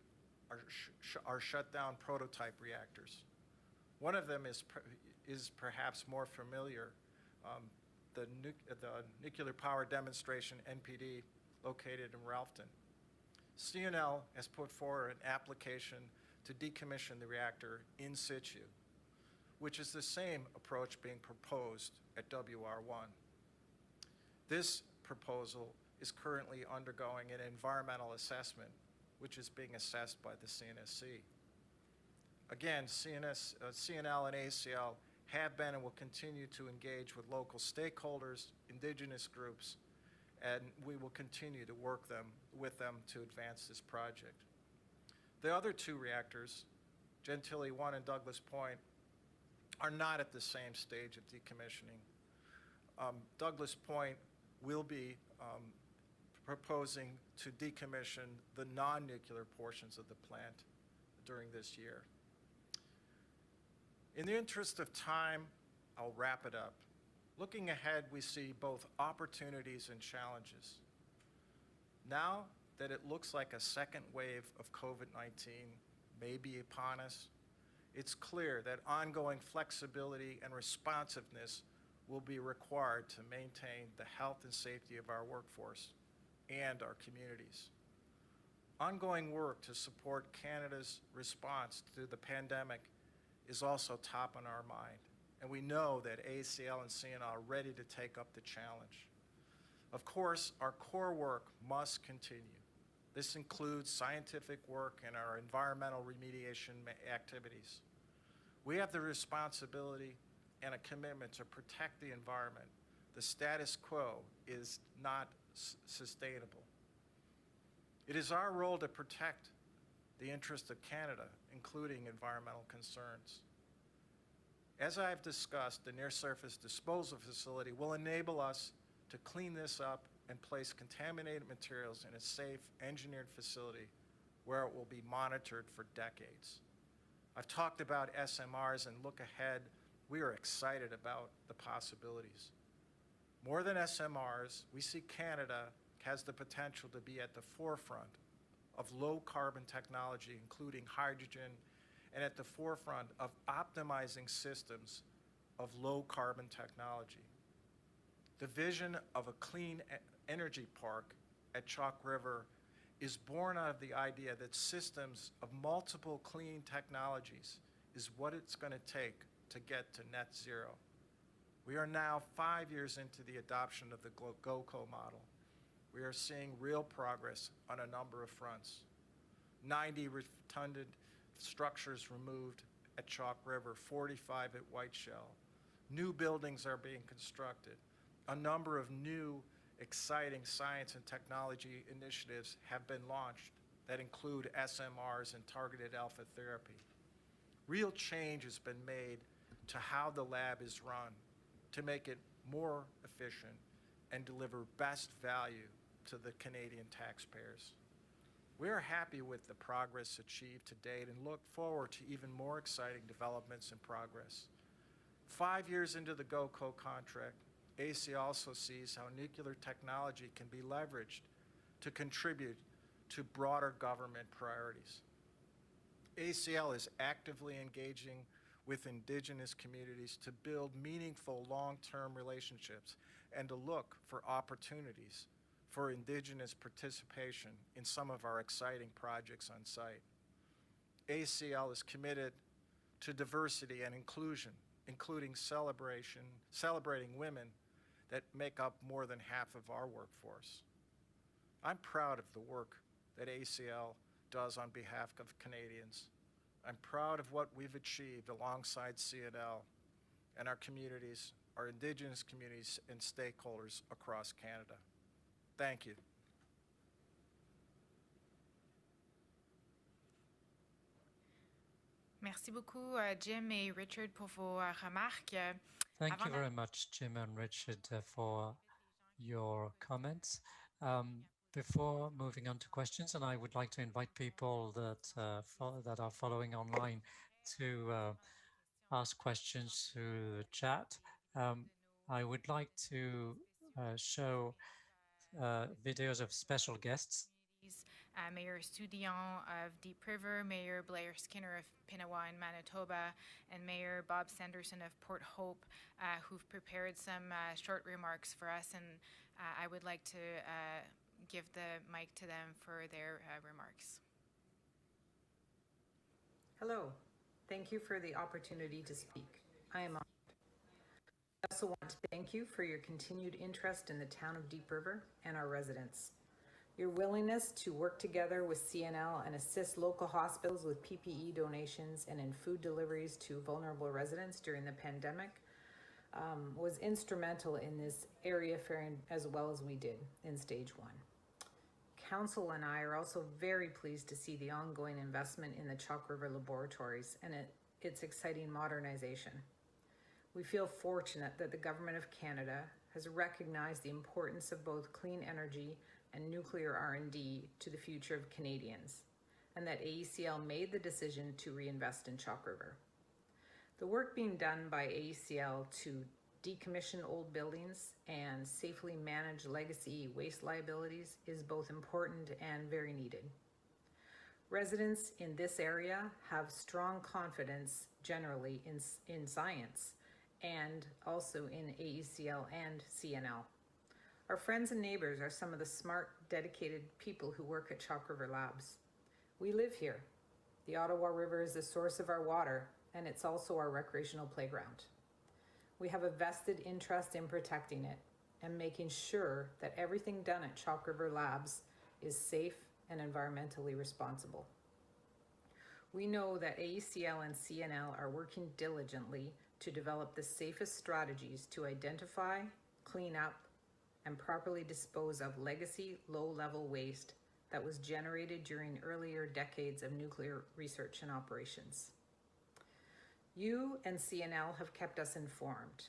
are shut down prototype reactors. One of them is perhaps more familiar, the Nuclear Power Demonstration, NPD, located in Ralphton. CNL has put forward an application to decommission the reactor in situ, which is the same approach being proposed at WR1. This proposal is currently undergoing an environmental assessment, which is being assessed by the CNSC. Again, CNL and AECL have been and will continue to engage with local stakeholders, indigenous groups, and we will continue to work with them to advance this project. The other 2 reactors, Gentilly 1 and Douglas Point, are not at the same stage of decommissioning. Douglas Point will be proposing to decommission the non-nuclear portions of the plant during this year. In the interest of time, I'll wrap it up. Looking ahead, we see both opportunities and challenges. Now that it looks like a second wave of COVID-19 may be upon us, it's clear that ongoing flexibility and responsiveness will be required to maintain the health and safety of our workforce and our communities. Ongoing work to support Canada's response to the pandemic is also top on our mind, and we know that AECL and CNL are ready to take up the challenge. Of course, our core work must continue. This includes scientific work and our environmental remediation activities. We have the responsibility and a commitment to protect the environment. The status quo is not sustainable. It is our role to protect the interests of Canada, including environmental concerns. As I've discussed, the near-surface disposal facility will enable us to clean this up and place contaminated materials in a safe, engineered facility where it will be monitored for decades. I've talked about SMRs and look ahead. We are excited about the possibilities. More than SMRs, we see Canada has the potential to be at the forefront of low carbon technology, including hydrogen, and at the forefront of optimizing systems of low carbon technology. The vision of a clean energy park at Chalk River is born out of the idea that systems of multiple clean technologies is what it's going to take to get to net zero. We are now 5 years into the adoption of the GOCO model. We are seeing real progress on a number of fronts. 90 rotundant structures removed at Chalk River, 45 at Whiteshell. New buildings are being constructed. A number of new exciting science and technology initiatives have been launched that include SMRs and targeted alpha therapy. Real change has been made to how the lab is run to make it more efficient and deliver best value to the Canadian taxpayers. We are happy with the progress achieved to date and look forward to even more exciting developments in progress. 5 years into the GOCO contract, AECL also sees how nuclear technology can be leveraged to contribute to broader government priorities. AECL is actively engaging with Indigenous communities to build meaningful long-term relationships and to look for opportunities for Indigenous participation in some of our exciting projects on site. AECL is committed to diversity and inclusion, including celebrating women that make up more than half of our workforce. I'm proud of the work that AECL does on behalf of Canadians. I'm proud of what we've achieved alongside CNL and our communities, our Indigenous communities and stakeholders across Canada. Thank you. Merci beaucoup, Jim et Richard, pour vos remarques. Thank you very much, Jim and Richard, for your comments. Before moving on to questions, and I would like to invite people that are following online to ask questions through the chat. I would like to show videos of special guests. Mayor Soudillon of Deep River, Mayor Blair Skinner of Pinawa in Manitoba, and Mayor Bob Sanderson of Port Hope, who've prepared some short remarks for us, and I would like to give the mic to them for their remarks. Hello. Thank you for the opportunity to speak. I am honored. I also want to thank you for your continued interest in the town of Deep River and our residents. Your willingness to work together with CNL and assist local hospitals with PPE donations and in food deliveries to vulnerable residents during the pandemic was instrumental in this area faring as well as we did in stage 1. Council and I are also very pleased to see the ongoing investment in the Chalk River Laboratories and its exciting modernization. We feel fortunate that the Government of Canada has recognized the importance of both clean energy and nuclear R&D to the future of Canadians, and that AECL made the decision to reinvest in Chalk River. The work being done by AECL to decommission old buildings and safely manage legacy waste liabilities is both important and very needed. Residents in this area have strong confidence generally in science and also in AECL and CNL. Our friends and neighbors are some of the smart, dedicated people who work at Chalk River Labs. We live here. The Ottawa River is the source of our water, and it's also our recreational playground. We have a vested interest in protecting it and making sure that everything done at Chalk River Labs is safe and environmentally responsible. We know that AECL and CNL are working diligently to develop the safest strategies to identify, clean up, and properly dispose of legacy low-level waste that was generated during earlier decades of nuclear research and operations. You and CNL have kept us informed.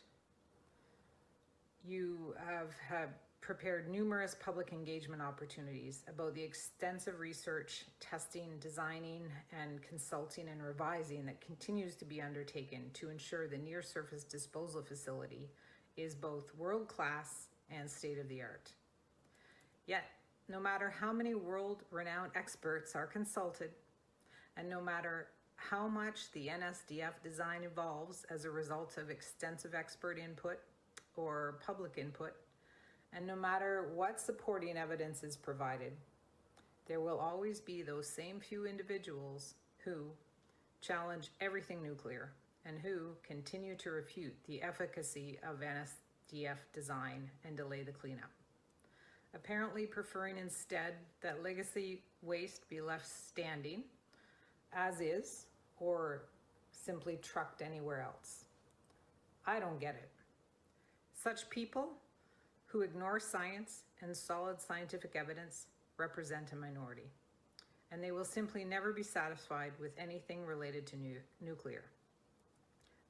You have prepared numerous public engagement opportunities about the extensive research, testing, designing, and consulting and revising that continues to be undertaken to ensure the near-surface disposal facility is both world-class and state-of-the-art. Yet, no matter how many world-renowned experts are consulted, and no matter how much the NSDF design evolves as a result of extensive expert input or public input, and no matter what supporting evidence is provided, there will always be those same few individuals who challenge everything nuclear and who continue to refute the efficacy of NSDF design and delay the cleanup, apparently preferring instead that legacy waste be left standing as is or simply trucked anywhere else. I don't get it. Such people who ignore science and solid scientific evidence represent a minority, and they will simply never be satisfied with anything related to nuclear.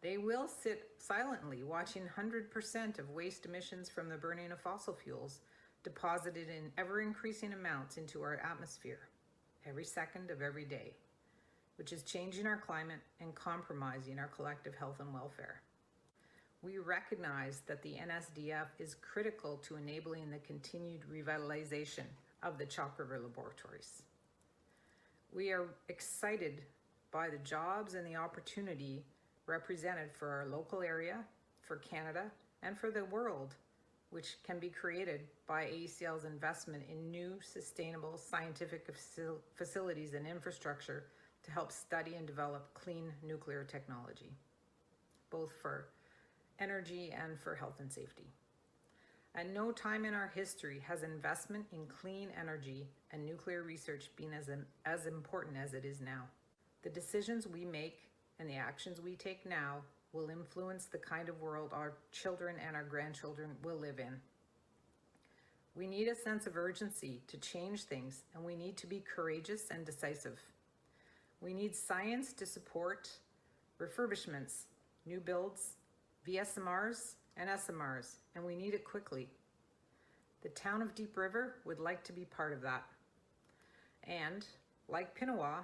They will sit silently watching 100% of waste emissions from the burning of fossil fuels deposited in ever-increasing amounts into our atmosphere every second of every day, which is changing our climate and compromising our collective health and welfare. We recognize that the NSDF is critical to enabling the continued revitalization of the Chalk River Laboratories. We are excited by the jobs and the opportunity represented for our local area, for Canada, and for the world, which can be created by AECL's investment in new, sustainable scientific facilities and infrastructure to help study and develop clean nuclear technology, both for energy and for health and safety. At no time in our history has investment in clean energy and nuclear research been as important as it is now. The decisions we make and the actions we take now will influence the kind of world our children and our grandchildren will live in. We need a sense of urgency to change things, and we need to be courageous and decisive. We need science to support refurbishments, new builds, VSMRs and SMRs, and we need it quickly. The town of Deep River would like to be part of that. And like Pinawa,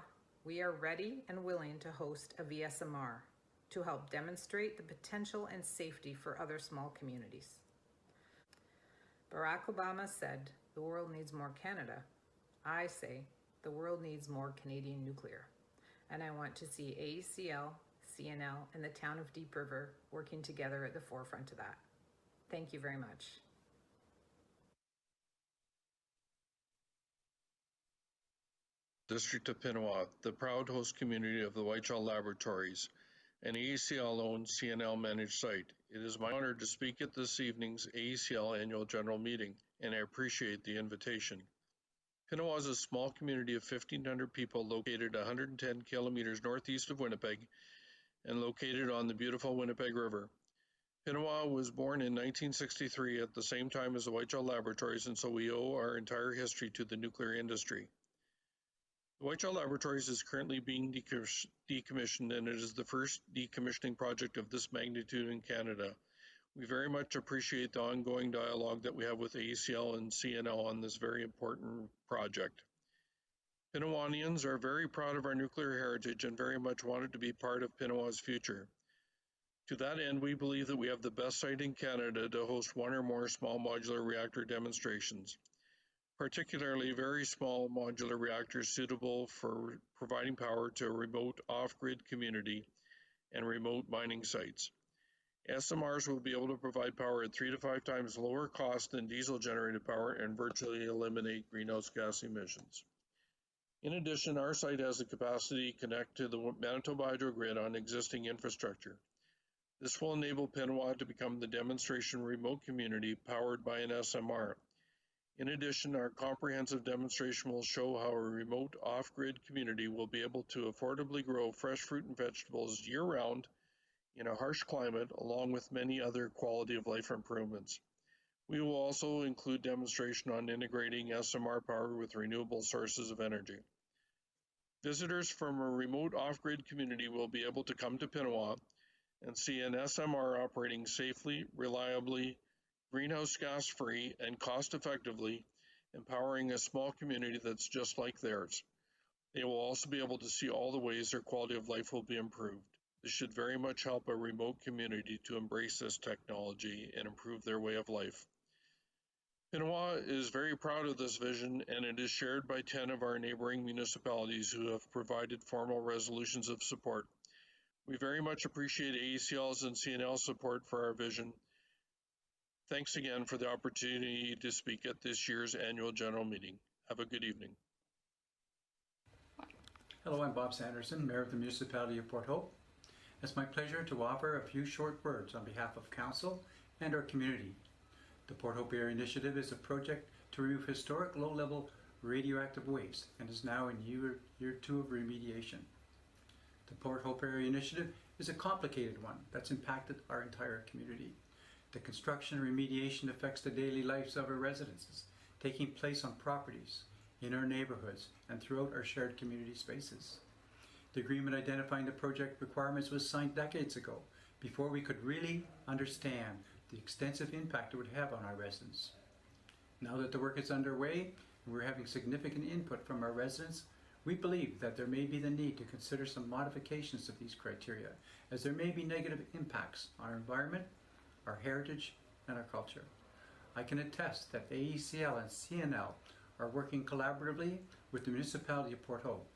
we are ready and willing to host a VSMR to help demonstrate the potential and safety for other small communities. Barack Obama said, "The world needs more Canada." I say, the world needs more Canadian nuclear. And I want to see AECL, CNL, and the town of Deep River working together at the forefront of that. Thank you very much. District of Pinawa, the proud host community of the Whiteshell Laboratories, an AECL-owned CNL-managed site. It is my honor to speak at this evening's AECL Annual General Meeting, and I appreciate the invitation. Pinawa is a small community of 1,500 people located 110 kilometers northeast of Winnipeg and located on the beautiful Winnipeg River. Pinawa was born in 1963 at the same time as the Whiteshell Laboratories, and so we owe our entire history to the nuclear industry. The Whiteshell Laboratories is currently being decommissioned, and it is the first decommissioning project of this magnitude in Canada. We very much appreciate the ongoing dialogue that we have with AECL and CNL on this very important project. Pinawanians are very proud of our nuclear heritage and very much wanted to be part of Pinawa's future. To that end, we believe that we have the best site in Canada to host one or more small modular reactor demonstrations, particularly very small modular reactors suitable for providing power to a remote off-grid community and remote mining sites. SMRs will be able to provide power at 3 to 5 times lower cost than diesel-generated power and virtually eliminate greenhouse gas emissions. In addition, our site has the capacity to connect to the Manitoba Hydro grid on existing infrastructure. This will enable Pinawa to become the demonstration remote community powered by an SMR. In addition, our comprehensive demonstration will show how a remote off-grid community will be able to affordably grow fresh fruit and vegetables year-round in a harsh climate, along with many other quality of life improvements. We will also include demonstration on integrating SMR power with renewable sources of energy. Visitors from a remote off-grid community will be able to come to Pinawa and see an SMR operating safely, reliably, greenhouse gas-free, and cost-effectively, empowering a small community that's just like theirs. They will also be able to see all the ways their quality of life will be improved. This should very much help a remote community to embrace this technology and improve their way of life. Pinawa is very proud of this vision, and it is shared by 10 of our neighboring municipalities who have provided formal resolutions of support. We very much appreciate AECL's and CNL's support for our vision. Thanks again for the opportunity to speak at this year's annual general meeting. Have a good evening. Hello, I'm Bob Sanderson, Mayor of the Municipality of Port Hope. It's my pleasure to offer a few short words on behalf of Council and our community. The Port Hope Area Initiative is a project to remove historic low-level radioactive waste and is now in year 2 of remediation. The Port Hope Area Initiative is a complicated one that's impacted our entire community. The construction and remediation affects the daily lives of our residents, taking place on properties, in our neighborhoods, and throughout our shared community spaces. The agreement identifying the project requirements was signed decades ago, before we could really understand the extensive impact it would have on our residents. Now that the work is underway and we're having significant input from our residents, we believe that there may be the need to consider some modifications of these criteria, as there may be negative impacts on our environment, our heritage, and our culture. I can attest that AECL and CNL are working collaboratively with the Municipality of Port Hope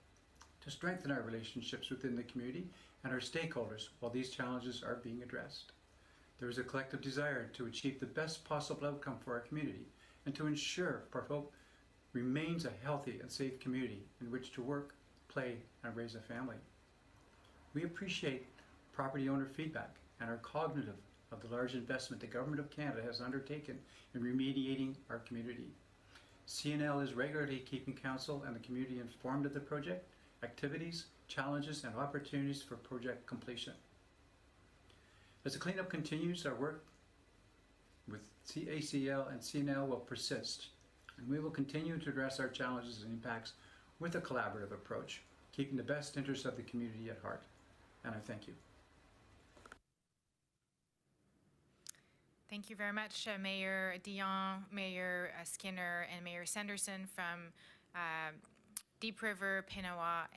to strengthen our relationships within the community and our stakeholders while these challenges are being addressed. There is a collective desire to achieve the best possible outcome for our community and to ensure Port Hope remains a healthy and safe community in which to work, play, and raise a family. We appreciate property owner feedback and are cognitive of the large investment the Government of Canada has undertaken in remediating our community. CNL is regularly keeping Council and the community informed of the project, activities, challenges, and opportunities for project completion. As the cleanup continues, our work with AECL and CNL will persist, and we will continue to address our challenges and impacts with a collaborative approach, keeping the best interests of the community at heart. And I thank you. Thank you very much, Mayor Dion, Mayor Skinner, and Mayor Sanderson from Deep River, Pinawa,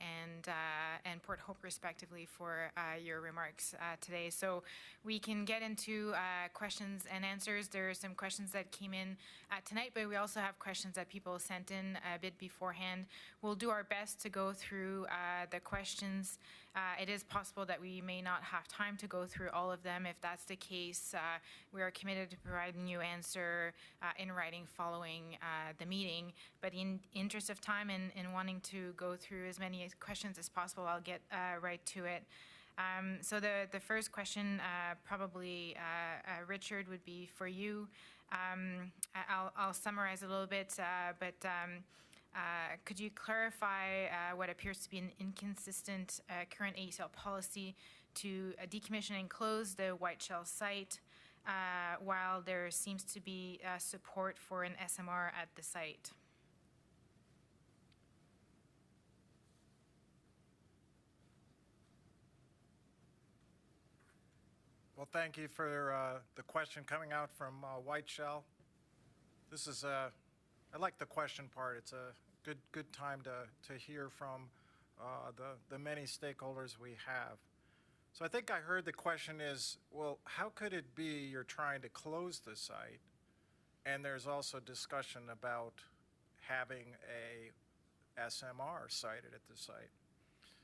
and Port Hope, respectively, for your remarks today. So we can get into questions and answers. There are some questions that came in tonight, but we also have questions that people sent in a bit beforehand. We'll do our best to go through the questions. It is possible that we may not have time to go through all of them. If that's the case, we are committed to providing you answer in writing following the meeting. But in interest of time and wanting to go through as many questions as possible, I'll get right to it. So the first question, probably Richard, would be for you. I'll summarize a little bit, but could you clarify what appears to be an inconsistent current AECL policy to decommission and close the White Shell site while there seems to be support for an SMR at the site? Well, thank you for the question coming out from White Shell. This is I like the question part. It's a good time to hear from the many stakeholders we have. So I think I heard the question is, well, how could it be you're trying to close the site, and there's also discussion about having a SMR sited at the site?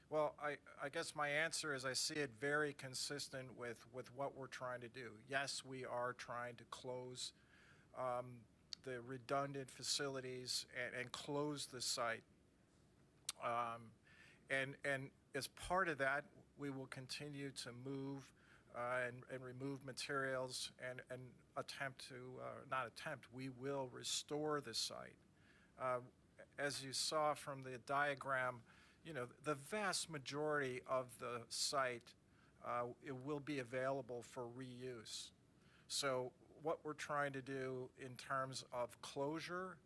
Well, I guess my answer is I see it very consistent with what we're trying to do. Yes, we are trying to close the redundant facilities and close the site. And as part of that, we will continue to move and remove materials and attempt to, not attempt, we will restore the site. As you saw from the diagram, you know, the vast majority of the site, it will be available for reuse. So what we're trying to do in terms of closure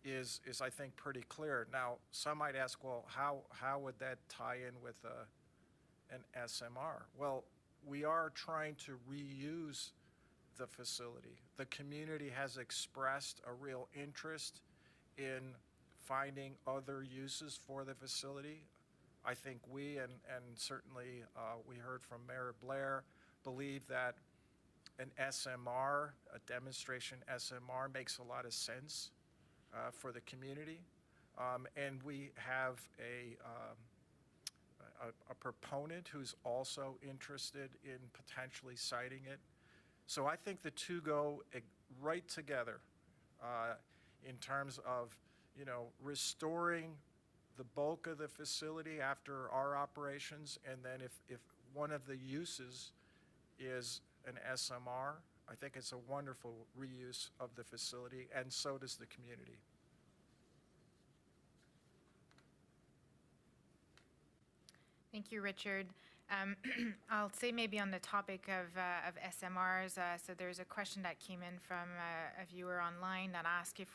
is I think pretty clear. Now, some might ask, well, how would that tie in with an SMR? Well, we are trying to reuse the facility. The community has expressed a real interest in finding other uses for the facility. I think we, and certainly we heard from Mayor Blair, believe that an SMR, a demonstration SMR, makes a lot of sense for the community. And we have a proponent who's also interested in potentially siting it. So I think the two go right together in terms of, you know, restoring the bulk of the facility after our operations, and then if one of the uses is an SMR, I think it's a wonderful reuse of the facility, and so does the community. Thank you, Richard. I'll say maybe on the topic of SMRs, so there's a question that came in from a viewer online that asked if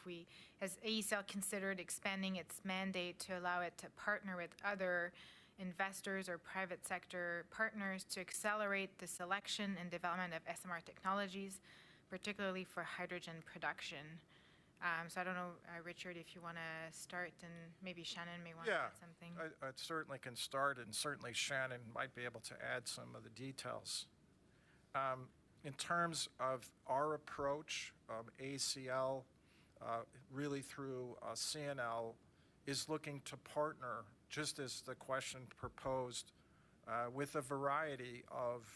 has AECL considered expanding its mandate to allow it to partner with other investors or private sector partners to accelerate the selection and development of SMR technologies, particularly for hydrogen production. So I don't know, Richard, if you want to start, and maybe Shannon may want to add something. I certainly can start, and certainly Shannon might be able to add some of the details. In terms of our approach, AECL, really through CNL, is looking to partner, just as the question proposed, with a variety of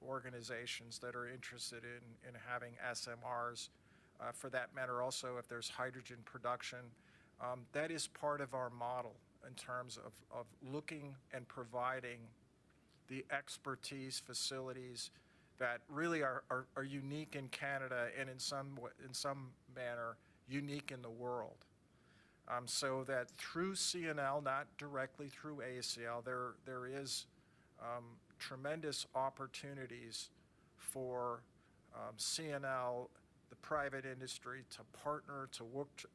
organizations that are interested in having SMRs. For that matter, also, if there's hydrogen production, that is part of our model in terms of looking and providing the expertise facilities that really are unique in Canada and in some manner unique in the world. So that through CNL, not directly through AECL, there is tremendous opportunities for CNL, the private industry, to partner, to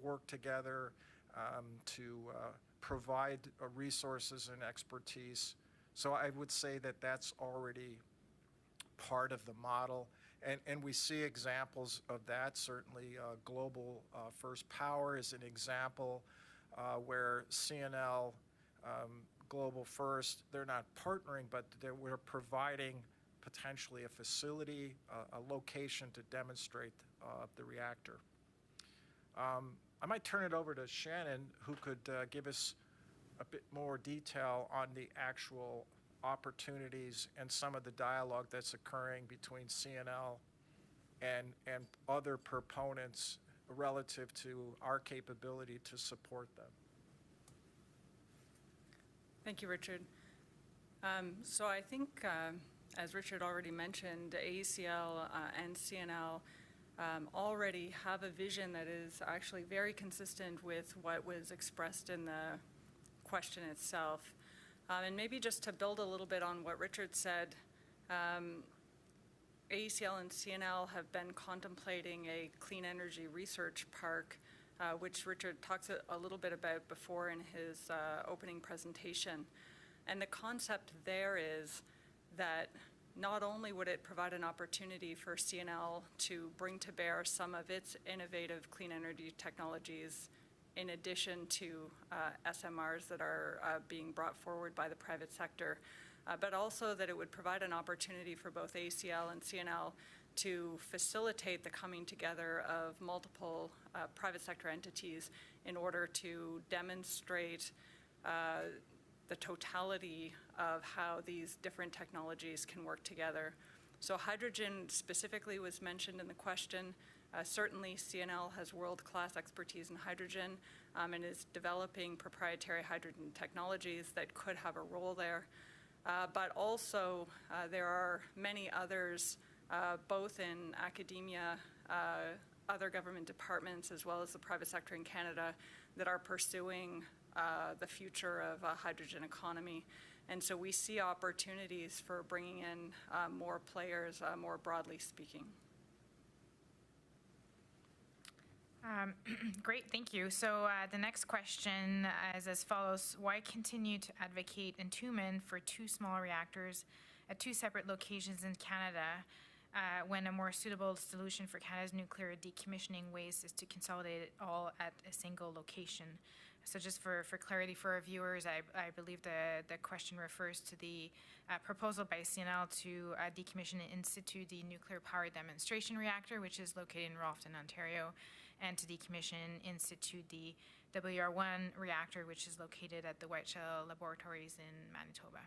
work together, to provide resources and expertise. So I would say that that's already part of the model. And we see examples of that. Certainly Global First Power is an example where CNL, Global First, they're not partnering, but we're providing potentially a facility, a location to demonstrate the reactor. I might turn it over to Shannon, who could give us a bit more detail on the actual opportunities and some of the dialogue that's occurring between CNL and other proponents relative to our capability to support them. Thank you, Richard. So I think, as Richard already mentioned, AECL and CNL already have a vision that is actually very consistent with what was expressed in the question itself. And maybe just to build a little bit on what Richard said, AECL and CNL have been contemplating a clean energy research park, which Richard talks a little bit about before in his opening presentation. And the concept there is that not only would it provide an opportunity for CNL to bring to bear some of its innovative clean energy technologies in addition to SMRs that are being brought forward by the private sector, but also that it would provide an opportunity for both AECL and CNL to facilitate the coming together of multiple private sector entities in order to demonstrate the totality of how these different technologies can work together. So hydrogen specifically was mentioned in the question. Certainly CNL has world-class expertise in hydrogen and is developing proprietary hydrogen technologies that could have a role there. But also there are many others, both in academia, other government departments, as well as the private sector in Canada, that are pursuing the future of a hydrogen economy. And so we see opportunities for bringing in more players, more broadly speaking. Great, thank you. So the next question is as follows. Why continue to advocate entombment for 2 small reactors at 2 separate locations in Canada when a more suitable solution for Canada's nuclear decommissioning waste is to consolidate it all at a single location? So just for clarity for our viewers, I believe the question refers to the proposal by CNL to decommission in situ the nuclear power demonstration reactor, which is located in Ralston, Ontario, and to decommission in situ the WR1 reactor, which is located at the Whiteshell Laboratories in Manitoba.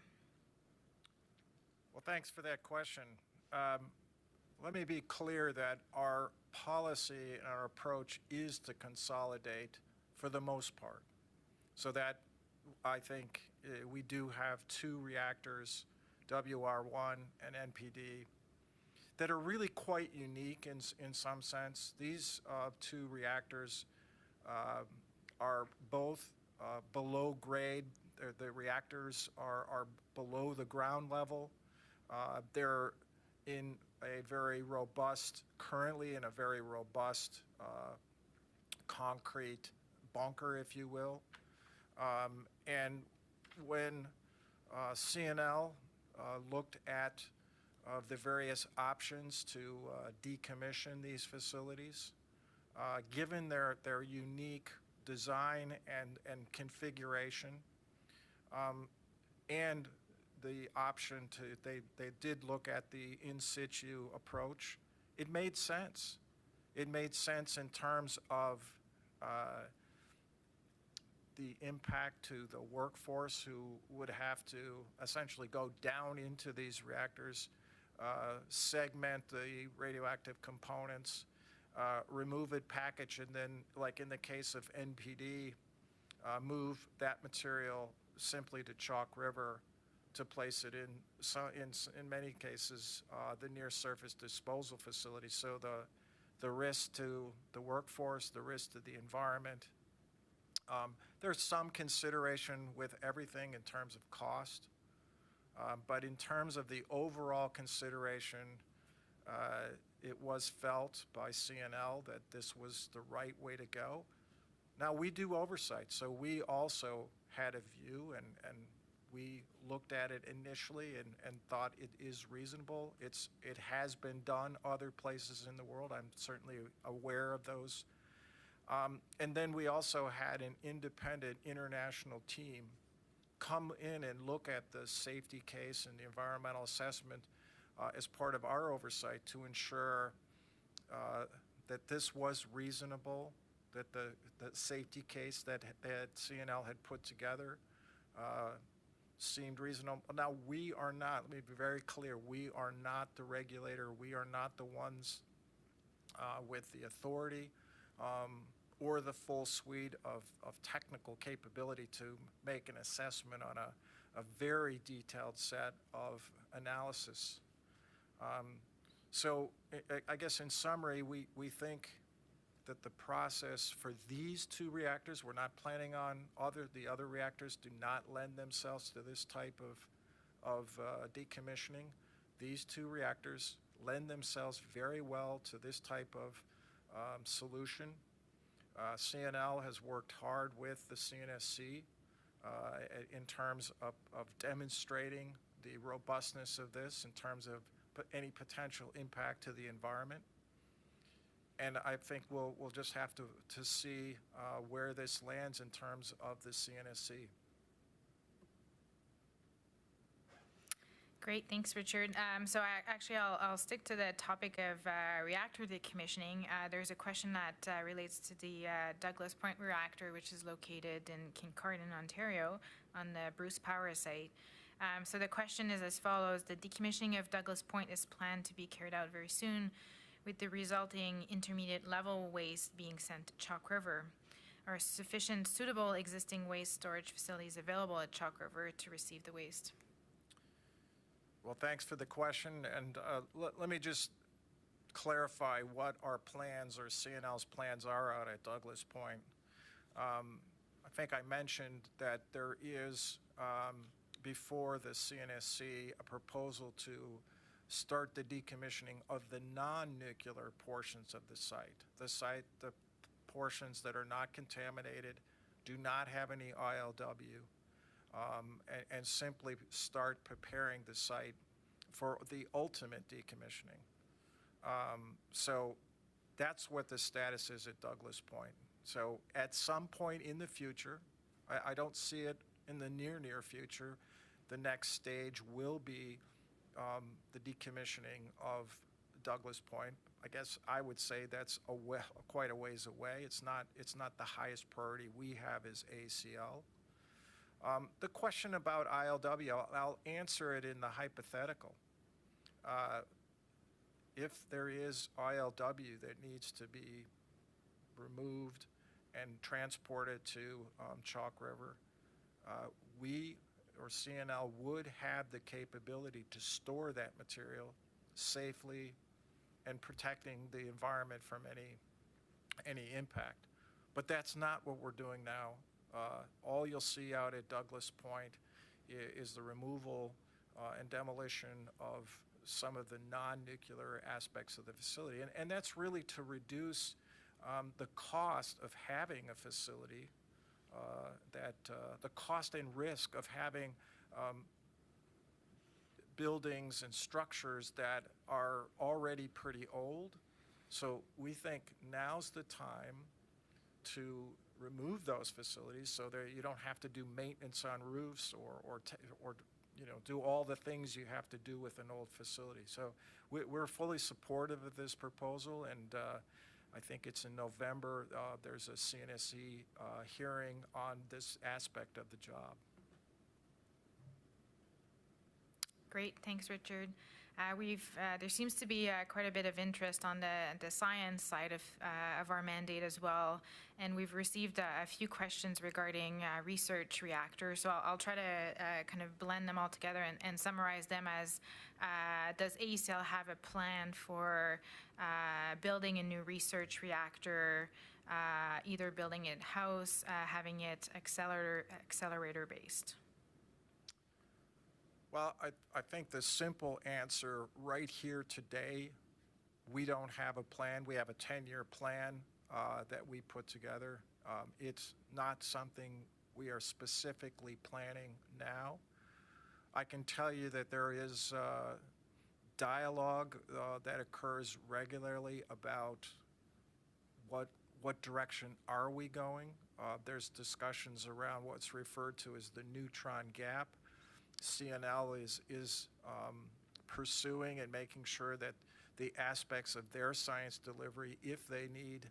Well, thanks for that question. Let me be clear that our policy and our approach is to consolidate for the most part. So that I think we do have 2 reactors, WR1 and NPD, that are really quite unique in some sense. These 2 reactors are both below grade. The reactors are below the ground level. They're in a very robust, currently in a very robust concrete bunker, if you will. And when CNL looked at the various options to decommission these facilities, given their unique design and configuration, and the option to, they did look at the in situ approach, it made sense. It made sense in terms of the impact to the workforce who would have to essentially go down into these reactors, segment the radioactive components, remove it, package, and then, like in the case of NPD, move that material simply to Chalk River to place it in many cases, the near surface disposal facility. So the risk to the workforce, the risk to the environment. There's some consideration with everything in terms of cost, but in terms of the overall consideration, it was felt by CNL that this was the right way to go. Now, we do oversight, so we also had a view, and we looked at it initially and thought it is reasonable. It has been done other places in the world. I'm certainly aware of those. And then we also had an independent international team come in and look at the safety case and the environmental assessment as part of our oversight to ensure that this was reasonable, that the safety case that CNL had put together seemed reasonable. Now, we are not, let me be very clear, we are not the regulator. We are not the ones with the authority or the full suite of technical capability to make an assessment on a very detailed set of analysis. So I guess in summary, we think that the process for these 2 reactors, we're not planning on the other reactors do not lend themselves to this type of decommissioning. These 2 reactors lend themselves very well to this type of solution. CNL has worked hard with the CNSC in terms of demonstrating the robustness of this in terms of any potential impact to the environment. And I think we'll just have to see where this lands in terms of the CNSC. Great, thanks, Richard. So I'll stick to the topic of reactor decommissioning. There's a question that relates to the Douglas Point reactor, which is located in Kincardine, Ontario, on the Bruce Power site. So the question is as follows. The decommissioning of Douglas Point is planned to be carried out very soon, with the resulting intermediate level waste being sent to Chalk River. Are sufficient suitable existing waste storage facilities available at Chalk River to receive the waste? Well, thanks for the question, and let me just clarify what our plans or CNL's plans are out at Douglas Point. I think I mentioned that there is, before the CNSC, a proposal to start the decommissioning of the non-nuclear portions of the site, the portions that are not contaminated, do not have any ILW, and simply start preparing the site for the ultimate decommissioning. So that's what the status is at Douglas Point. So at some point in the future, I don't see it in the near future, the next stage will be the decommissioning of Douglas Point. I guess I would say that's quite a ways away. It's not the highest priority we have as AECL. The question about ILW, I'll answer it in the hypothetical. If there is ILW that needs to be removed and transported to Chalk River, we or CNL would have the capability to store that material safely and protecting the environment from any impact. But that's not what we're doing now. All you'll see out at Douglas Point is the removal and demolition of some of the non-nuclear aspects of the facility. And that's really to reduce the cost of having a facility, the cost and risk of having buildings and structures that are already pretty old. So we think now's the time to remove those facilities so that you don't have to do maintenance on roofs or do all the things you have to do with an old facility. So we're fully supportive of this proposal, and I think it's in November. There's a CNSC hearing on this aspect of the job. Great, thanks, Richard. There seems to be quite a bit of interest on the science side of our mandate as well, and we've received a few questions regarding research reactors. So I'll try to kind of blend them all together and summarize them as, does AECL have a plan for building a new research reactor, either building it in-house, having it accelerator-based? Well, I think the simple answer right here today, we don't have a plan. We have a 10-year plan that we put together. It's not something we are specifically planning now. I can tell you that there is dialogue that occurs regularly about what direction are we going. There's discussions around what's referred to as the Neutron Gap. CNL is pursuing and making sure that the aspects of their science delivery, if they need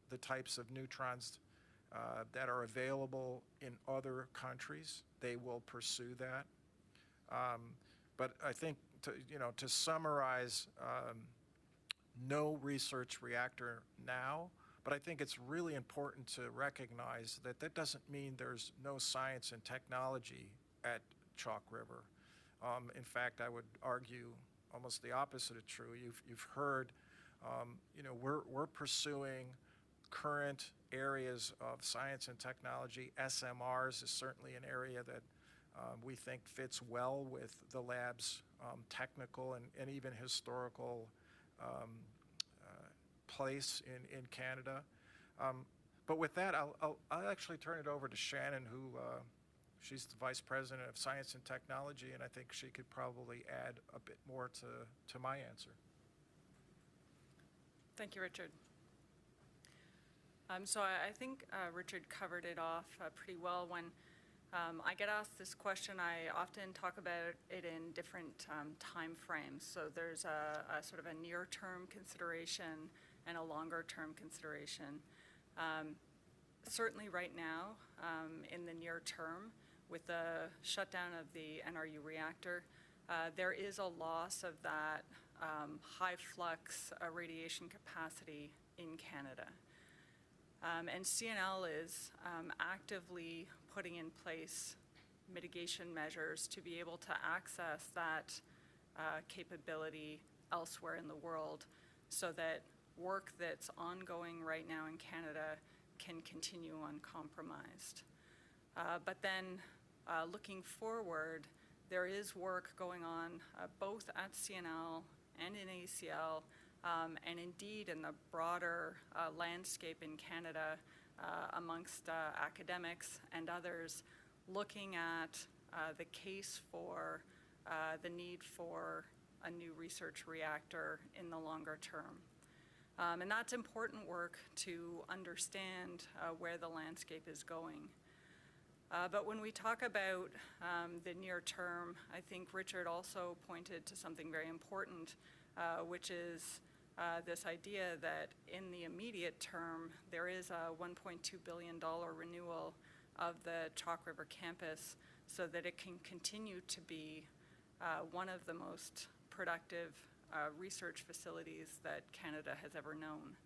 the types of neutrons that are available in other countries, they will pursue that. But I think to summarize, no research reactor now, but I think it's really important to recognize that that doesn't mean there's no science and technology at Chalk River. In fact, I would argue almost the opposite is true. You've heard, we're pursuing current areas of science and technology. SMRs is certainly an area that we think fits well with the lab's technical and even historical place in Canada. But with that, I'll actually turn it over to Shannon, who she's the Vice President of Science and Technology, and I think she could probably add a bit more to my answer. Thank you, Richard. So I think Richard covered it off pretty well. When I get asked this question, I often talk about it in different time frames. So there's a sort of a near-term consideration and a longer-term consideration. Certainly right now, in the near term with the shutdown of the NRU reactor. There is a loss of that high flux radiation capacity in Canada. And CNL is actively putting in place mitigation measures to be able to access that capability elsewhere in the world so that work that's ongoing right now in Canada can continue uncompromised. But then looking forward, there is work going on both at CNL and in AECL, and indeed in the broader landscape in Canada amongst academics and others, looking at the case for the need for a new research reactor in the longer term. And that's important work to understand where the landscape is going. But when we talk about the near term, I think Richard also pointed to something very important, which is this idea that in the immediate term, there is a $1.2 billion renewal of the Chalk River campus so that it can continue to be one of the most productive research facilities that Canada has ever known.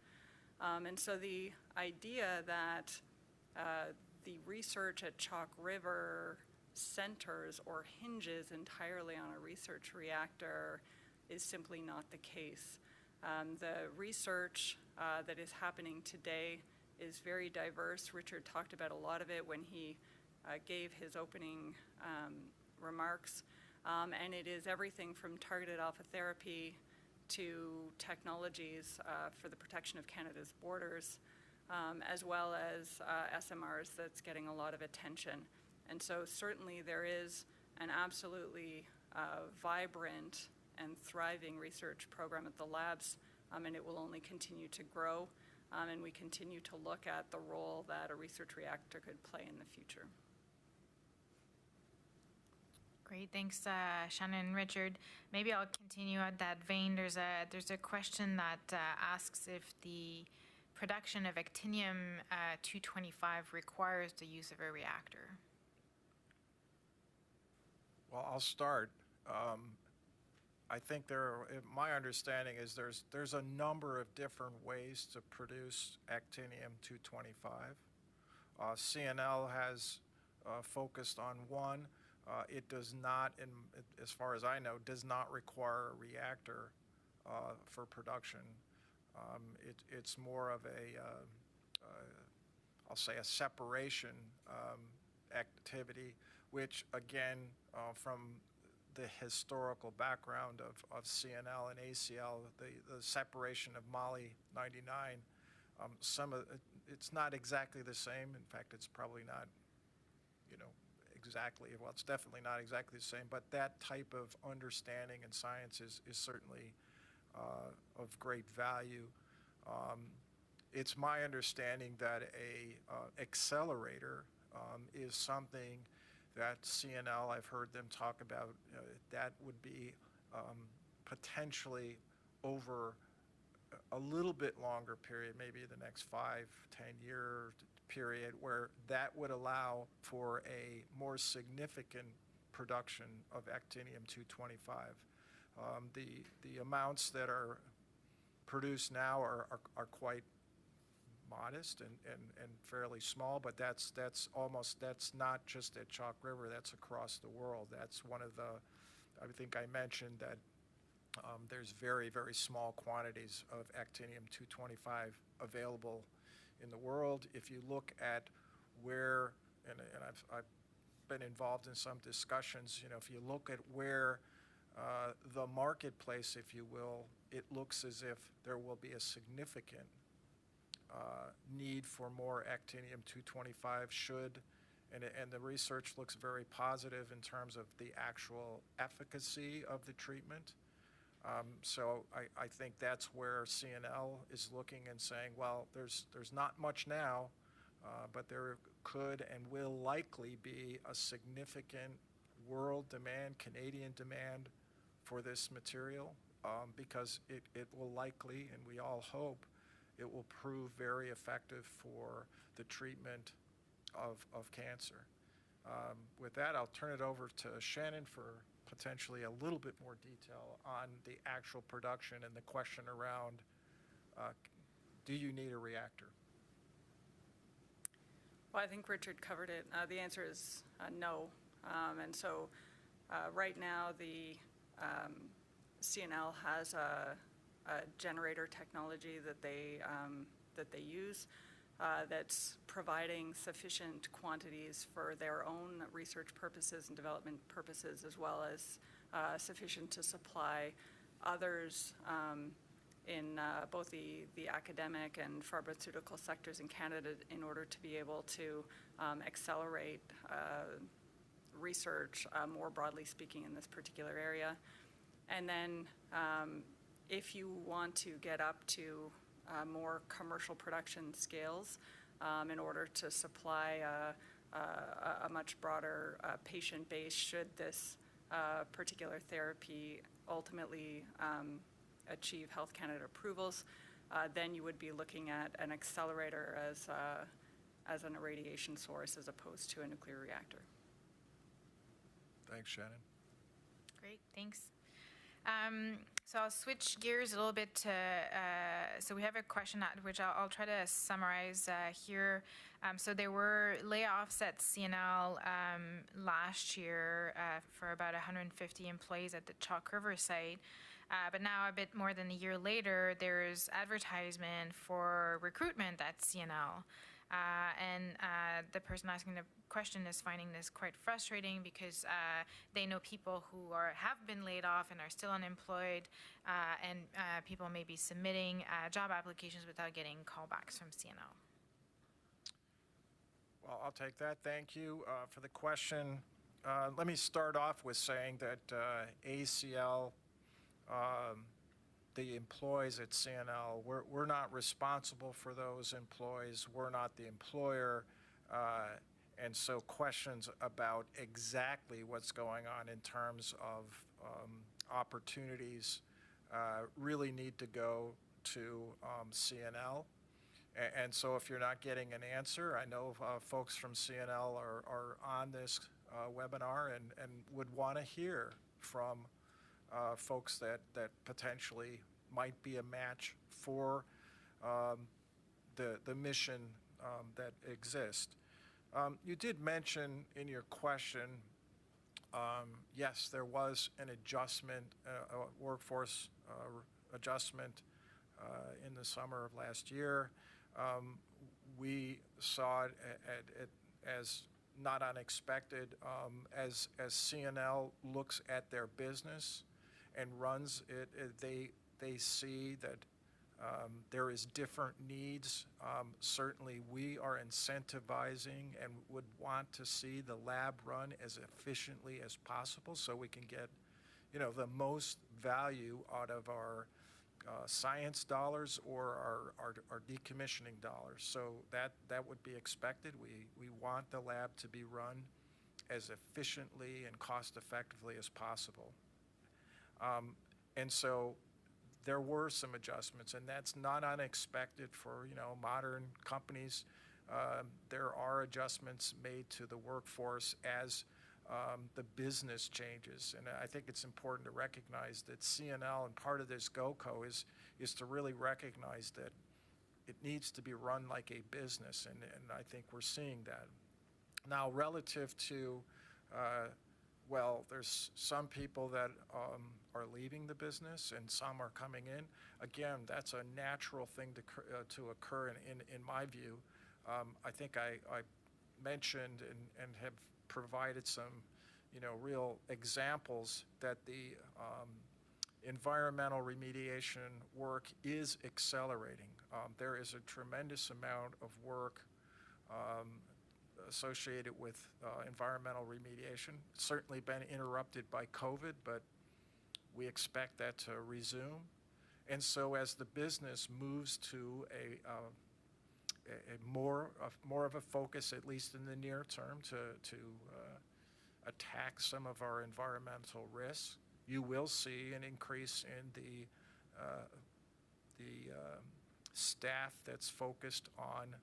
And so the idea that the research at Chalk River centers or hinges entirely on a research reactor is simply not the case. The research that is happening today is very diverse. Richard talked about a lot of it when he gave his opening remarks. And it is everything from targeted alpha therapy to technologies for the protection of Canada's borders, as well as SMRs that's getting a lot of attention. And so certainly there is an absolutely vibrant and thriving research program at the labs, and it will only continue to grow. And we continue to look at the role that a research reactor could play in the future. Great, thanks, Shannon and Richard. Maybe I'll continue at that vein. There's a question that asks if the production of actinium-225 requires the use of a reactor. Well, I'll start. I think my understanding is there's a number of different ways to produce actinium-225. CNL has focused on one. It does not, as far as I know, does not require a reactor for production. It's more of I'll say a separation activity, which again, from the historical background of CNL and AECL, the separation of Moly-99, it's not exactly the same. In fact, it's probably not, exactly, well, it's definitely not exactly the same, but that type of understanding and science is certainly of great value. It's my understanding that a accelerator is something that CNL, I've heard them talk about, that would be potentially over a little bit longer period, maybe the next 5-10-year period, where that would allow for a more significant production of actinium-225. The amounts that are produced now are quite modest and fairly small, but that's not just at Chalk River, that's across the world. That's one of the, I think I mentioned that there's very, very small quantities of actinium-225 available in the world. If you look at where, and I've been involved in some discussions, if you look at where the marketplace, if you will, it looks as if there will be a significant need for more actinium-225 and the research looks very positive in terms of the actual efficacy of the treatment. So I think that's where CNL is looking and saying, well, there's not much now, but there could and will likely be a significant world demand, Canadian demand for this material, because it will likely, and we all hope, it will prove very effective for the treatment of cancer. With that, I'll turn it over to Shannon for potentially a little bit more detail on the actual production and the question around, do you need a reactor? Well, I think Richard covered it. The answer is no. And so right now the CNL has a generator technology that they use that's providing sufficient quantities for their own research purposes and development purposes, as well as sufficient to supply others in both the academic and pharmaceutical sectors in Canada in order to be able to accelerate research, more broadly speaking, in this particular area. And then if you want to get up to more commercial production scales in order to supply a much broader patient base, should this particular therapy ultimately achieve Health Canada approvals, then you would be looking at an accelerator as an irradiation source as opposed to a nuclear reactor. Thanks, Shannon. Great, thanks. So I'll switch gears a little bit to, so we have a question which I'll try to summarize here. So there were layoffs at CNL last year for about 150 employees at the Chalk River site. But now, a bit more than a year later, there's advertisement for recruitment at CNL. And the person asking the question is finding this quite frustrating because they know people who have been laid off and are still unemployed, and people may be submitting job applications without getting callbacks from CNL. Well, I'll take that. Thank you for the question. Let me start off with saying that AECL, the employees at CNL, we're not responsible for those employees. We're not the employer. And so questions about exactly what's going on in terms of opportunities really need to go to CNL. And so if you're not getting an answer, I know folks from CNL are on this webinar and would want to hear from folks that potentially might be a match for the mission that exists. You did mention in your question, yes, there was an adjustment, a workforce adjustment in the summer of last year. We saw it as not unexpected as CNL looks at their business and runs it, they see that there is different needs. Certainly we are incentivizing and would want to see the lab run as efficiently as possible so we can get, the most value out of our science dollars or our decommissioning dollars. So that would be expected. We want the lab to be run as efficiently and cost effectively as possible. And so there were some adjustments, and that's not unexpected for modern companies. There are adjustments made to the workforce as the business changes, and I think it's important to recognize that CNL and part of this GOCO is to really recognize that it needs to be run like a business, and I think we're seeing that. Now, relative to well, there's some people that are leaving the business and some are coming in. Again, that's a natural thing to occur in my view. I think I mentioned and have provided some, real examples that the environmental remediation work is accelerating. There is a tremendous amount of work associated with environmental remediation. It's certainly been interrupted by COVID, but we expect that to resume. And so as the business moves to more of a focus, at least in the near term, to attack some of our environmental risks, you will see an increase in the staff that's focused on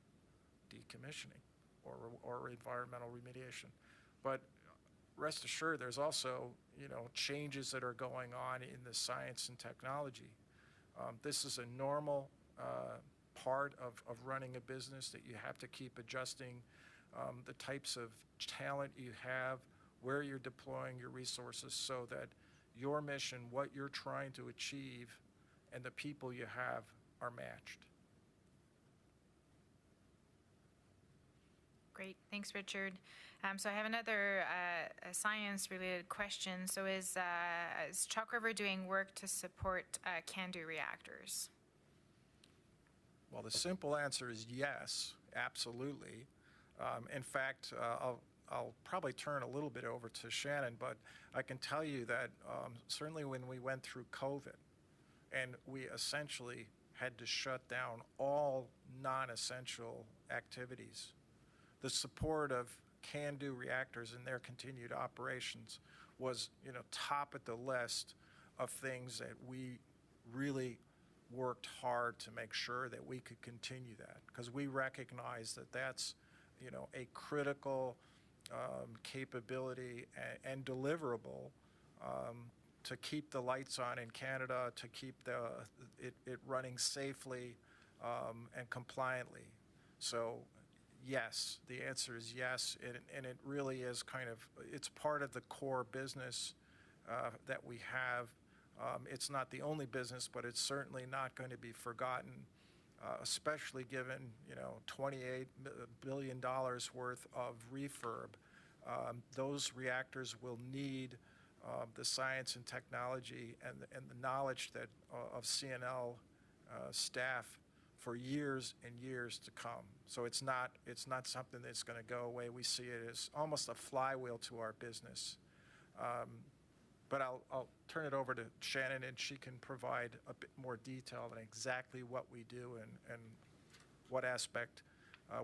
decommissioning. or environmental remediation. But rest assured, there's also, changes that are going on in the science and technology. This is a normal part of running a business, that you have to keep adjusting the types of talent you have, where you're deploying your resources, so that your mission, what you're trying to achieve, and the people you have are matched. Great, thanks, Richard. So I have another science-related question. So is Chalk River doing work to support CANDU reactors? Well, the simple answer is yes, absolutely. In fact, I'll probably turn a little bit over to Shannon, but I can tell you that certainly when we went through COVID and we essentially had to shut down all non-essential activities, the support of CANDU reactors and their continued operations was, top at the list of things that we really worked hard to make sure that we could continue that, because we recognize that that's, a critical capability and deliverable to keep the lights on in Canada, to keep it running safely and compliantly. So yes, the answer is yes, and it really is it's part of the core business that we have. It's not the only business, but it's certainly not going to be forgotten, especially given, $28 billion worth of refurb. Those reactors will need the science and technology and the knowledge that of CNL staff for years and years to come. So it's not something that's going to go away. We see it as almost a flywheel to our business. But I'll turn it over to Shannon, and she can provide a bit more detail on exactly what we do and what aspect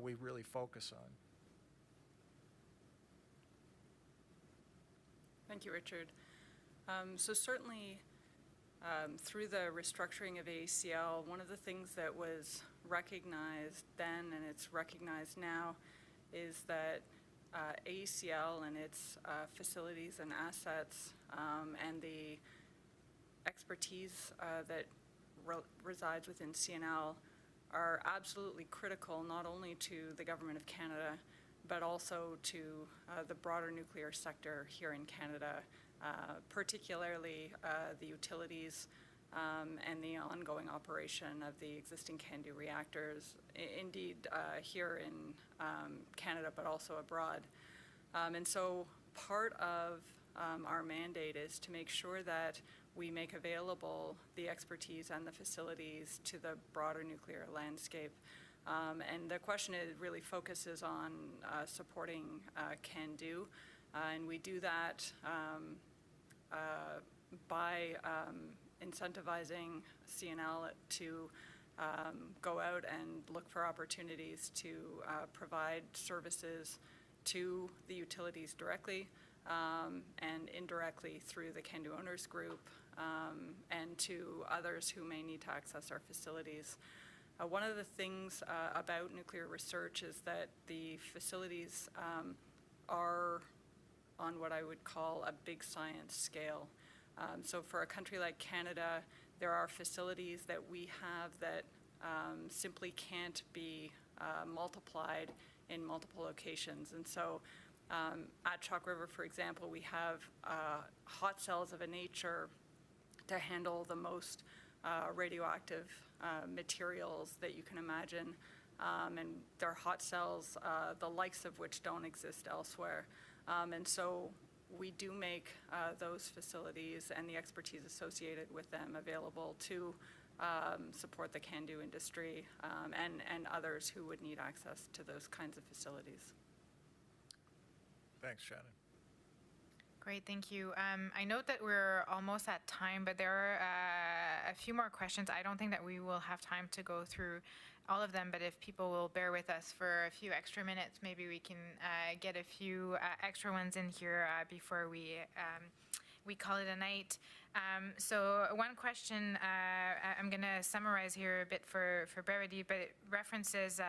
we really focus on. Thank you, Richard. So certainly through the restructuring of AECL, one of the things that was recognized then and it's recognized now is that AECL and its facilities and assets and the expertise that resides within CNL are absolutely critical not only to the Government of Canada but also to the broader nuclear sector here in Canada, particularly the utilities and the ongoing operation of the existing CANDU reactors, indeed here in Canada, but also abroad. And so part of our mandate is to make sure that we make available the expertise and the facilities to the broader nuclear landscape. And the question really focuses on supporting CANDU, and we do that by incentivizing CNL to go out and look for opportunities to provide services to the utilities directly and indirectly through the CANDU Owners Group and to others who may need to access our facilities. One of the things about nuclear research is that the facilities are on what I would call a big science scale. So for a country like Canada, there are facilities that we have that simply can't be multiplied in multiple locations. And so at Chalk River, for example, we have hot cells of a nature to handle the most radioactive materials that you can imagine. And they're hot cells, the likes of which don't exist elsewhere. And so we do make those facilities and the expertise associated with them available to support the CANDU industry and others who would need access to those kinds of facilities. Thanks, Shannon. Great, thank you. I note that we're almost at time, but there are a few more questions. I don't think that we will have time to go through all of them, but if people will bear with us for a few extra minutes, maybe we can get a few extra ones in here before we call it a night. So one question, I'm going to summarize here a bit for brevity, but it references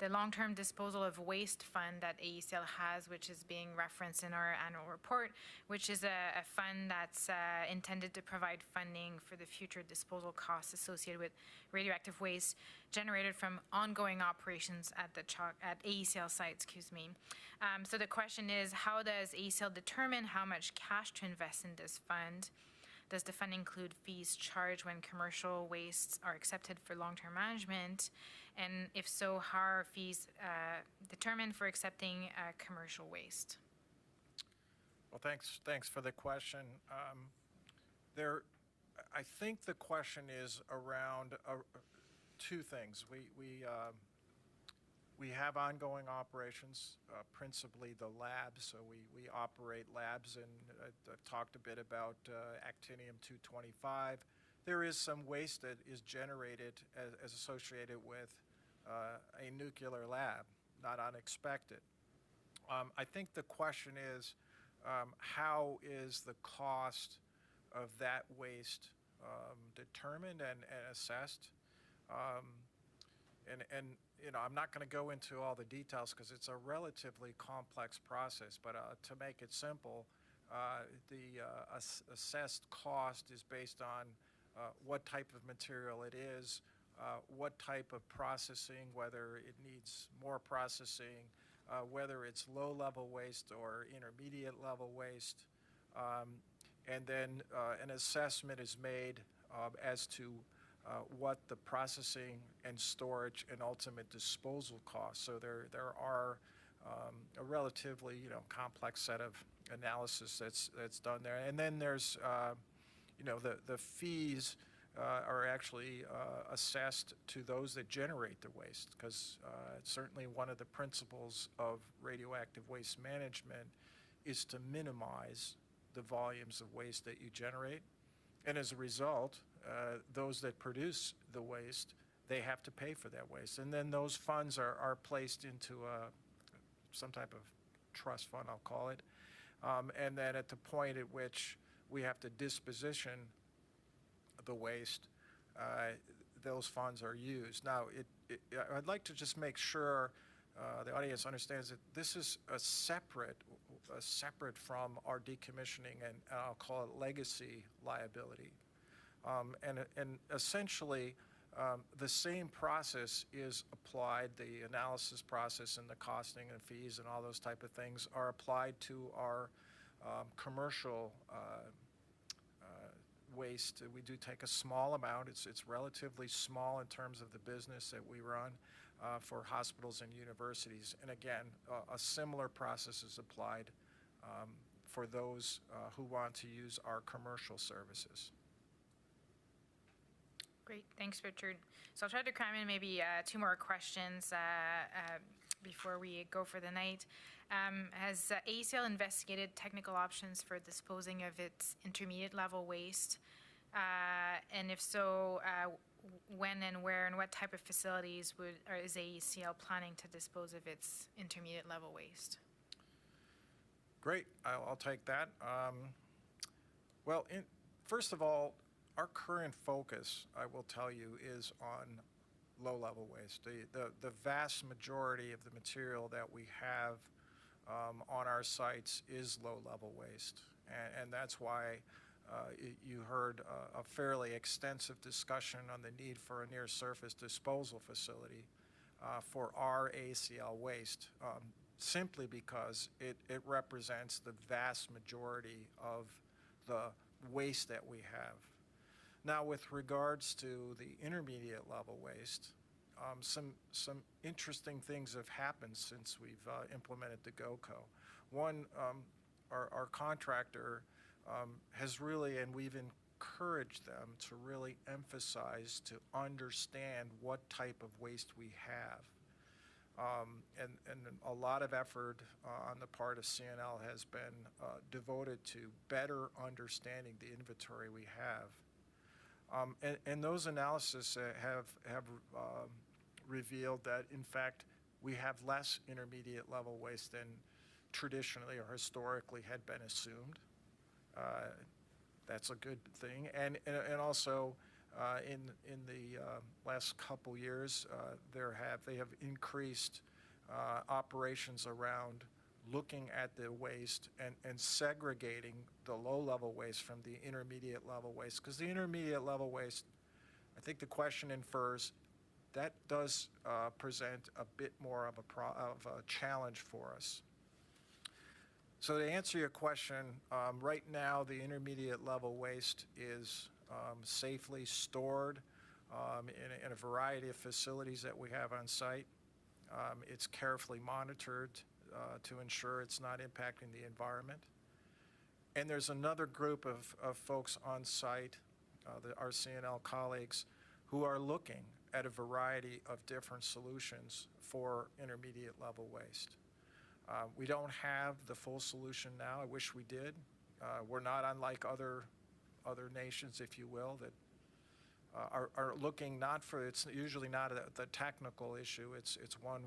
the long-term disposal of waste fund that AECL has, which is being referenced in our annual report, which is a fund that's intended to provide funding for the future disposal costs associated with radioactive waste generated from ongoing operations at the AECL site, So the question is, how does AECL determine how much cash to invest in this fund? Does the fund include fees charged when commercial wastes are accepted for long-term management? And if so, how are fees determined for accepting commercial waste? Well, thanks for the question. I think the question is around two things. We have ongoing operations, principally the labs. So we operate labs, and I've talked a bit about actinium-225. There is some waste that is generated as associated with a nuclear lab, not unexpected. I think the question is, how is the cost of that waste determined and assessed? And you know, I'm not going to go into all the details because it's a relatively complex process, but to make it simple, the assessed cost is based on what type of material it is, what type of processing, whether it needs more processing, whether it's low-level waste or intermediate-level waste, and then an assessment is made as to what the processing and storage and ultimate disposal costs. So there are a relatively complex set of analysis that's done there, and then there's the fees are actually assessed to those that generate the waste, because certainly one of the principles of radioactive waste management is to minimize the volumes of waste that you generate, and as a result, those that produce the waste, they have to pay for that waste. And then those funds are placed into some type of trust fund, I'll call it. And then at the point at which we have to disposition the waste, those funds are used. Now, I'd like to just make sure the audience understands that this is separate from our decommissioning and I'll call it legacy liability. And essentially, the same process is applied. The analysis process and the costing and fees and all those type of things are applied to our commercial waste. We do take a small amount. It's relatively small in terms of the business that we run for hospitals and universities. And again, a similar process is applied for those who want to use our commercial services. Great, thanks, Richard. So I'll try to cram in maybe 2 more questions before we go for the night. Has AECL investigated technical options for disposing of its intermediate level waste? And if so, when and where and what type of facilities is AECL planning to dispose of its intermediate level waste? Great, I'll take that. Well, first of all, our current focus, I will tell you, is on low-level waste. The vast majority of the material that we have on our sites is low-level waste, and that's why you heard a fairly extensive discussion on the need for a near-surface disposal facility for our AECL waste, simply because it represents the vast majority of the waste that we have. Now, with regards to the intermediate level waste, some interesting things have happened since we've implemented the GOCO. One, our contractor has really, and we've encouraged them to really emphasize to understand what type of waste we have. And a lot of effort on the part of CNL has been devoted to better understanding the inventory we have. And those analyses have revealed that, in fact, we have less intermediate level waste than traditionally or historically had been assumed. That's a good thing. And also, In the last couple years, they have increased operations around looking at the waste and segregating the low-level waste from the intermediate level waste. Because the intermediate level waste, I think the question infers, that does present a bit more of a challenge for us. So to answer your question, right now the intermediate level waste is safely stored in a variety of facilities that we have on site. It's carefully monitored to ensure it's not impacting the environment. And there's another group of folks on site, our CNL colleagues, who are looking at a variety of different solutions for intermediate level waste. We don't have the full solution now. I wish we did. We're not unlike other nations, if you will, that are looking not for, it's usually not the technical issue, it's one,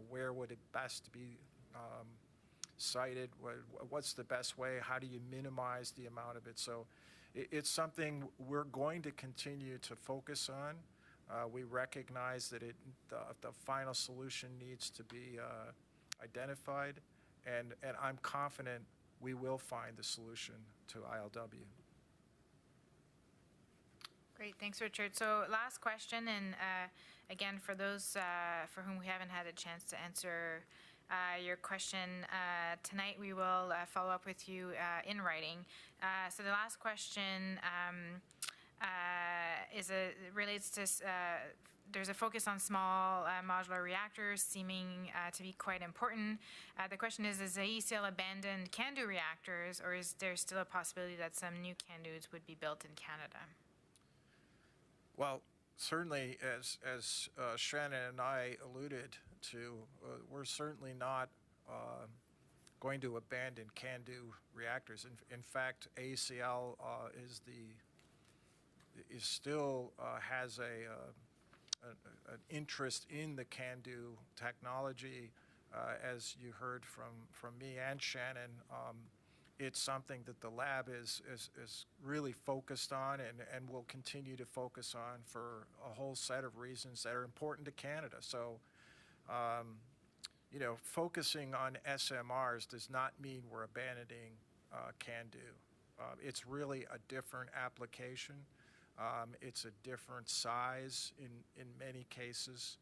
where would it best be sited, what's the best way, how do you minimize the amount of it? So it's something we're going to continue to focus on. We recognize that the final solution needs to be identified, and I'm confident we will find the solution to ILW. Great, thanks, Richard. So last question, and again, for those for whom we haven't had a chance to answer your question tonight, we will follow up with you in writing. So the last question relates to there's a focus on small modular reactors seeming to be quite important. The question is AECL abandoned CANDU reactors, or is there still a possibility that some new CANDUs would be built in Canada? Well, certainly, as Shannon and I alluded to, we're certainly not going to abandon CANDU reactors. In fact, AECL still has an interest in the CANDU technology. As you heard from me and Shannon, it's something that the lab is really focused on and will continue to focus on for a whole set of reasons that are important to Canada. So, focusing on SMRs does not mean we're abandoning CANDU. It's really a different application. It's a different size in many cases.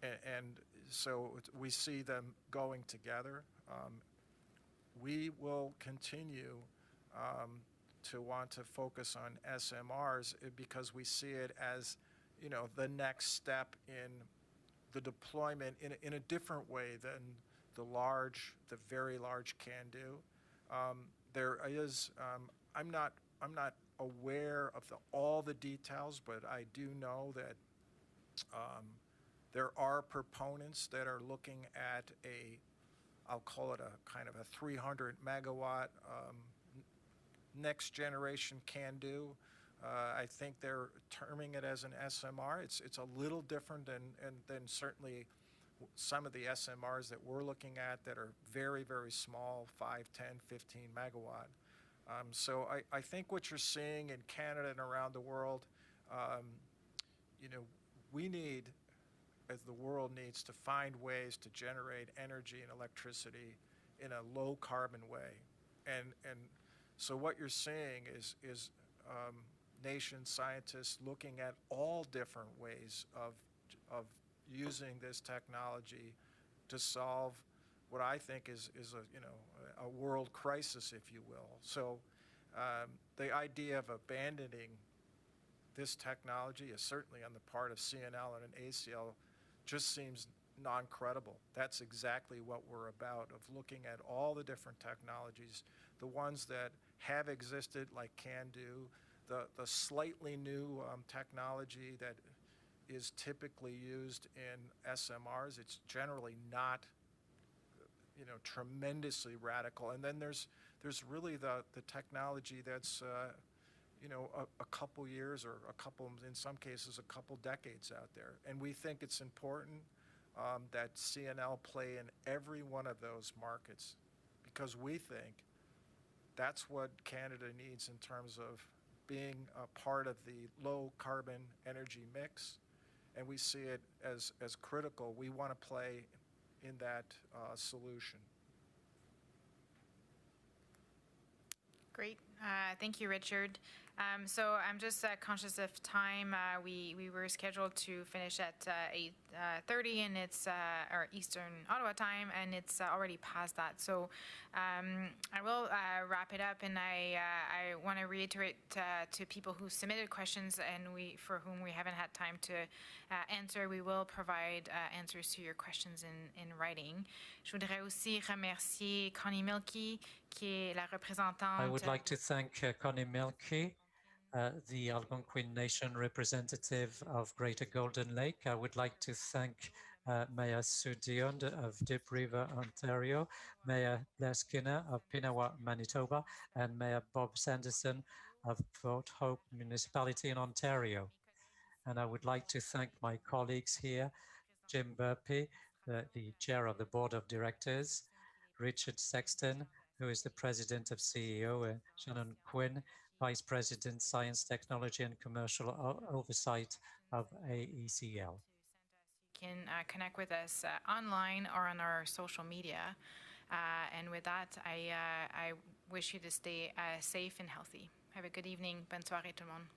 And so we see them going together. We will continue to want to focus on SMRs because we see it as, the next step in the deployment in a different way than the very large CANDU. There is, I'm not aware of all the details, but I do know that there are proponents that are looking at I'll call it a kind of a 300 megawatt next generation CANDU. I think they're terming it as an SMR. It's a little different than certainly some of the SMRs that we're looking at that are very, very small, 5, 10, 15 megawatt. So I think what you're seeing in Canada and around the world, we need, as the world needs, to find ways to generate energy and electricity in a low carbon way. And so what you're seeing is nation scientists looking at all different ways of using this technology to solve what I think is a world crisis, if you will. So the idea of abandoning this technology is certainly on the part of CNL and an AECL just seems non-credible. That's exactly what we're about, of looking at all the different technologies, the ones that have existed like CANDU, the slightly new technology that is typically used in SMRs. It's generally not tremendously radical. And then there's really the technology that's a couple years or in some cases a couple decades out there. And we think it's important that CNL play in every one of those markets, because we think that's what Canada needs in terms of being a part of the low carbon energy mix, and we see it as critical. We want to play in that solution. Great. Thank you, Richard. So I'm just conscious of time. We were scheduled to finish at 8:30, and it's our Eastern Ottawa time, and it's already past that. So I will wrap it up, and I want to reiterate to people who submitted questions and for whom we haven't had time to answer, we will provide answers to your questions in writing. Je voudrais aussi remercier Connie Milkey, qui est la représentante. I would like to thank Connie Milkey, the Algonquin Nation representative of Greater Golden Lake. I would like to thank Mayor Sue Dion of Deep River, Ontario, Mayor Blair Skinner of Pinawa, Manitoba, and Mayor Bob Sanderson of Port Hope Municipality in Ontario. And I would like to thank my colleagues here, Jim Burpee, the chair of the board of directors, Richard Sexton, who is the president of CEO, and Shannon Quinn, vice president, science, technology, and commercial oversight of AECL. You can connect with us online or on our social media. And with that, I wish you to stay safe and healthy. Have a good evening. Bonne soirée tout le monde.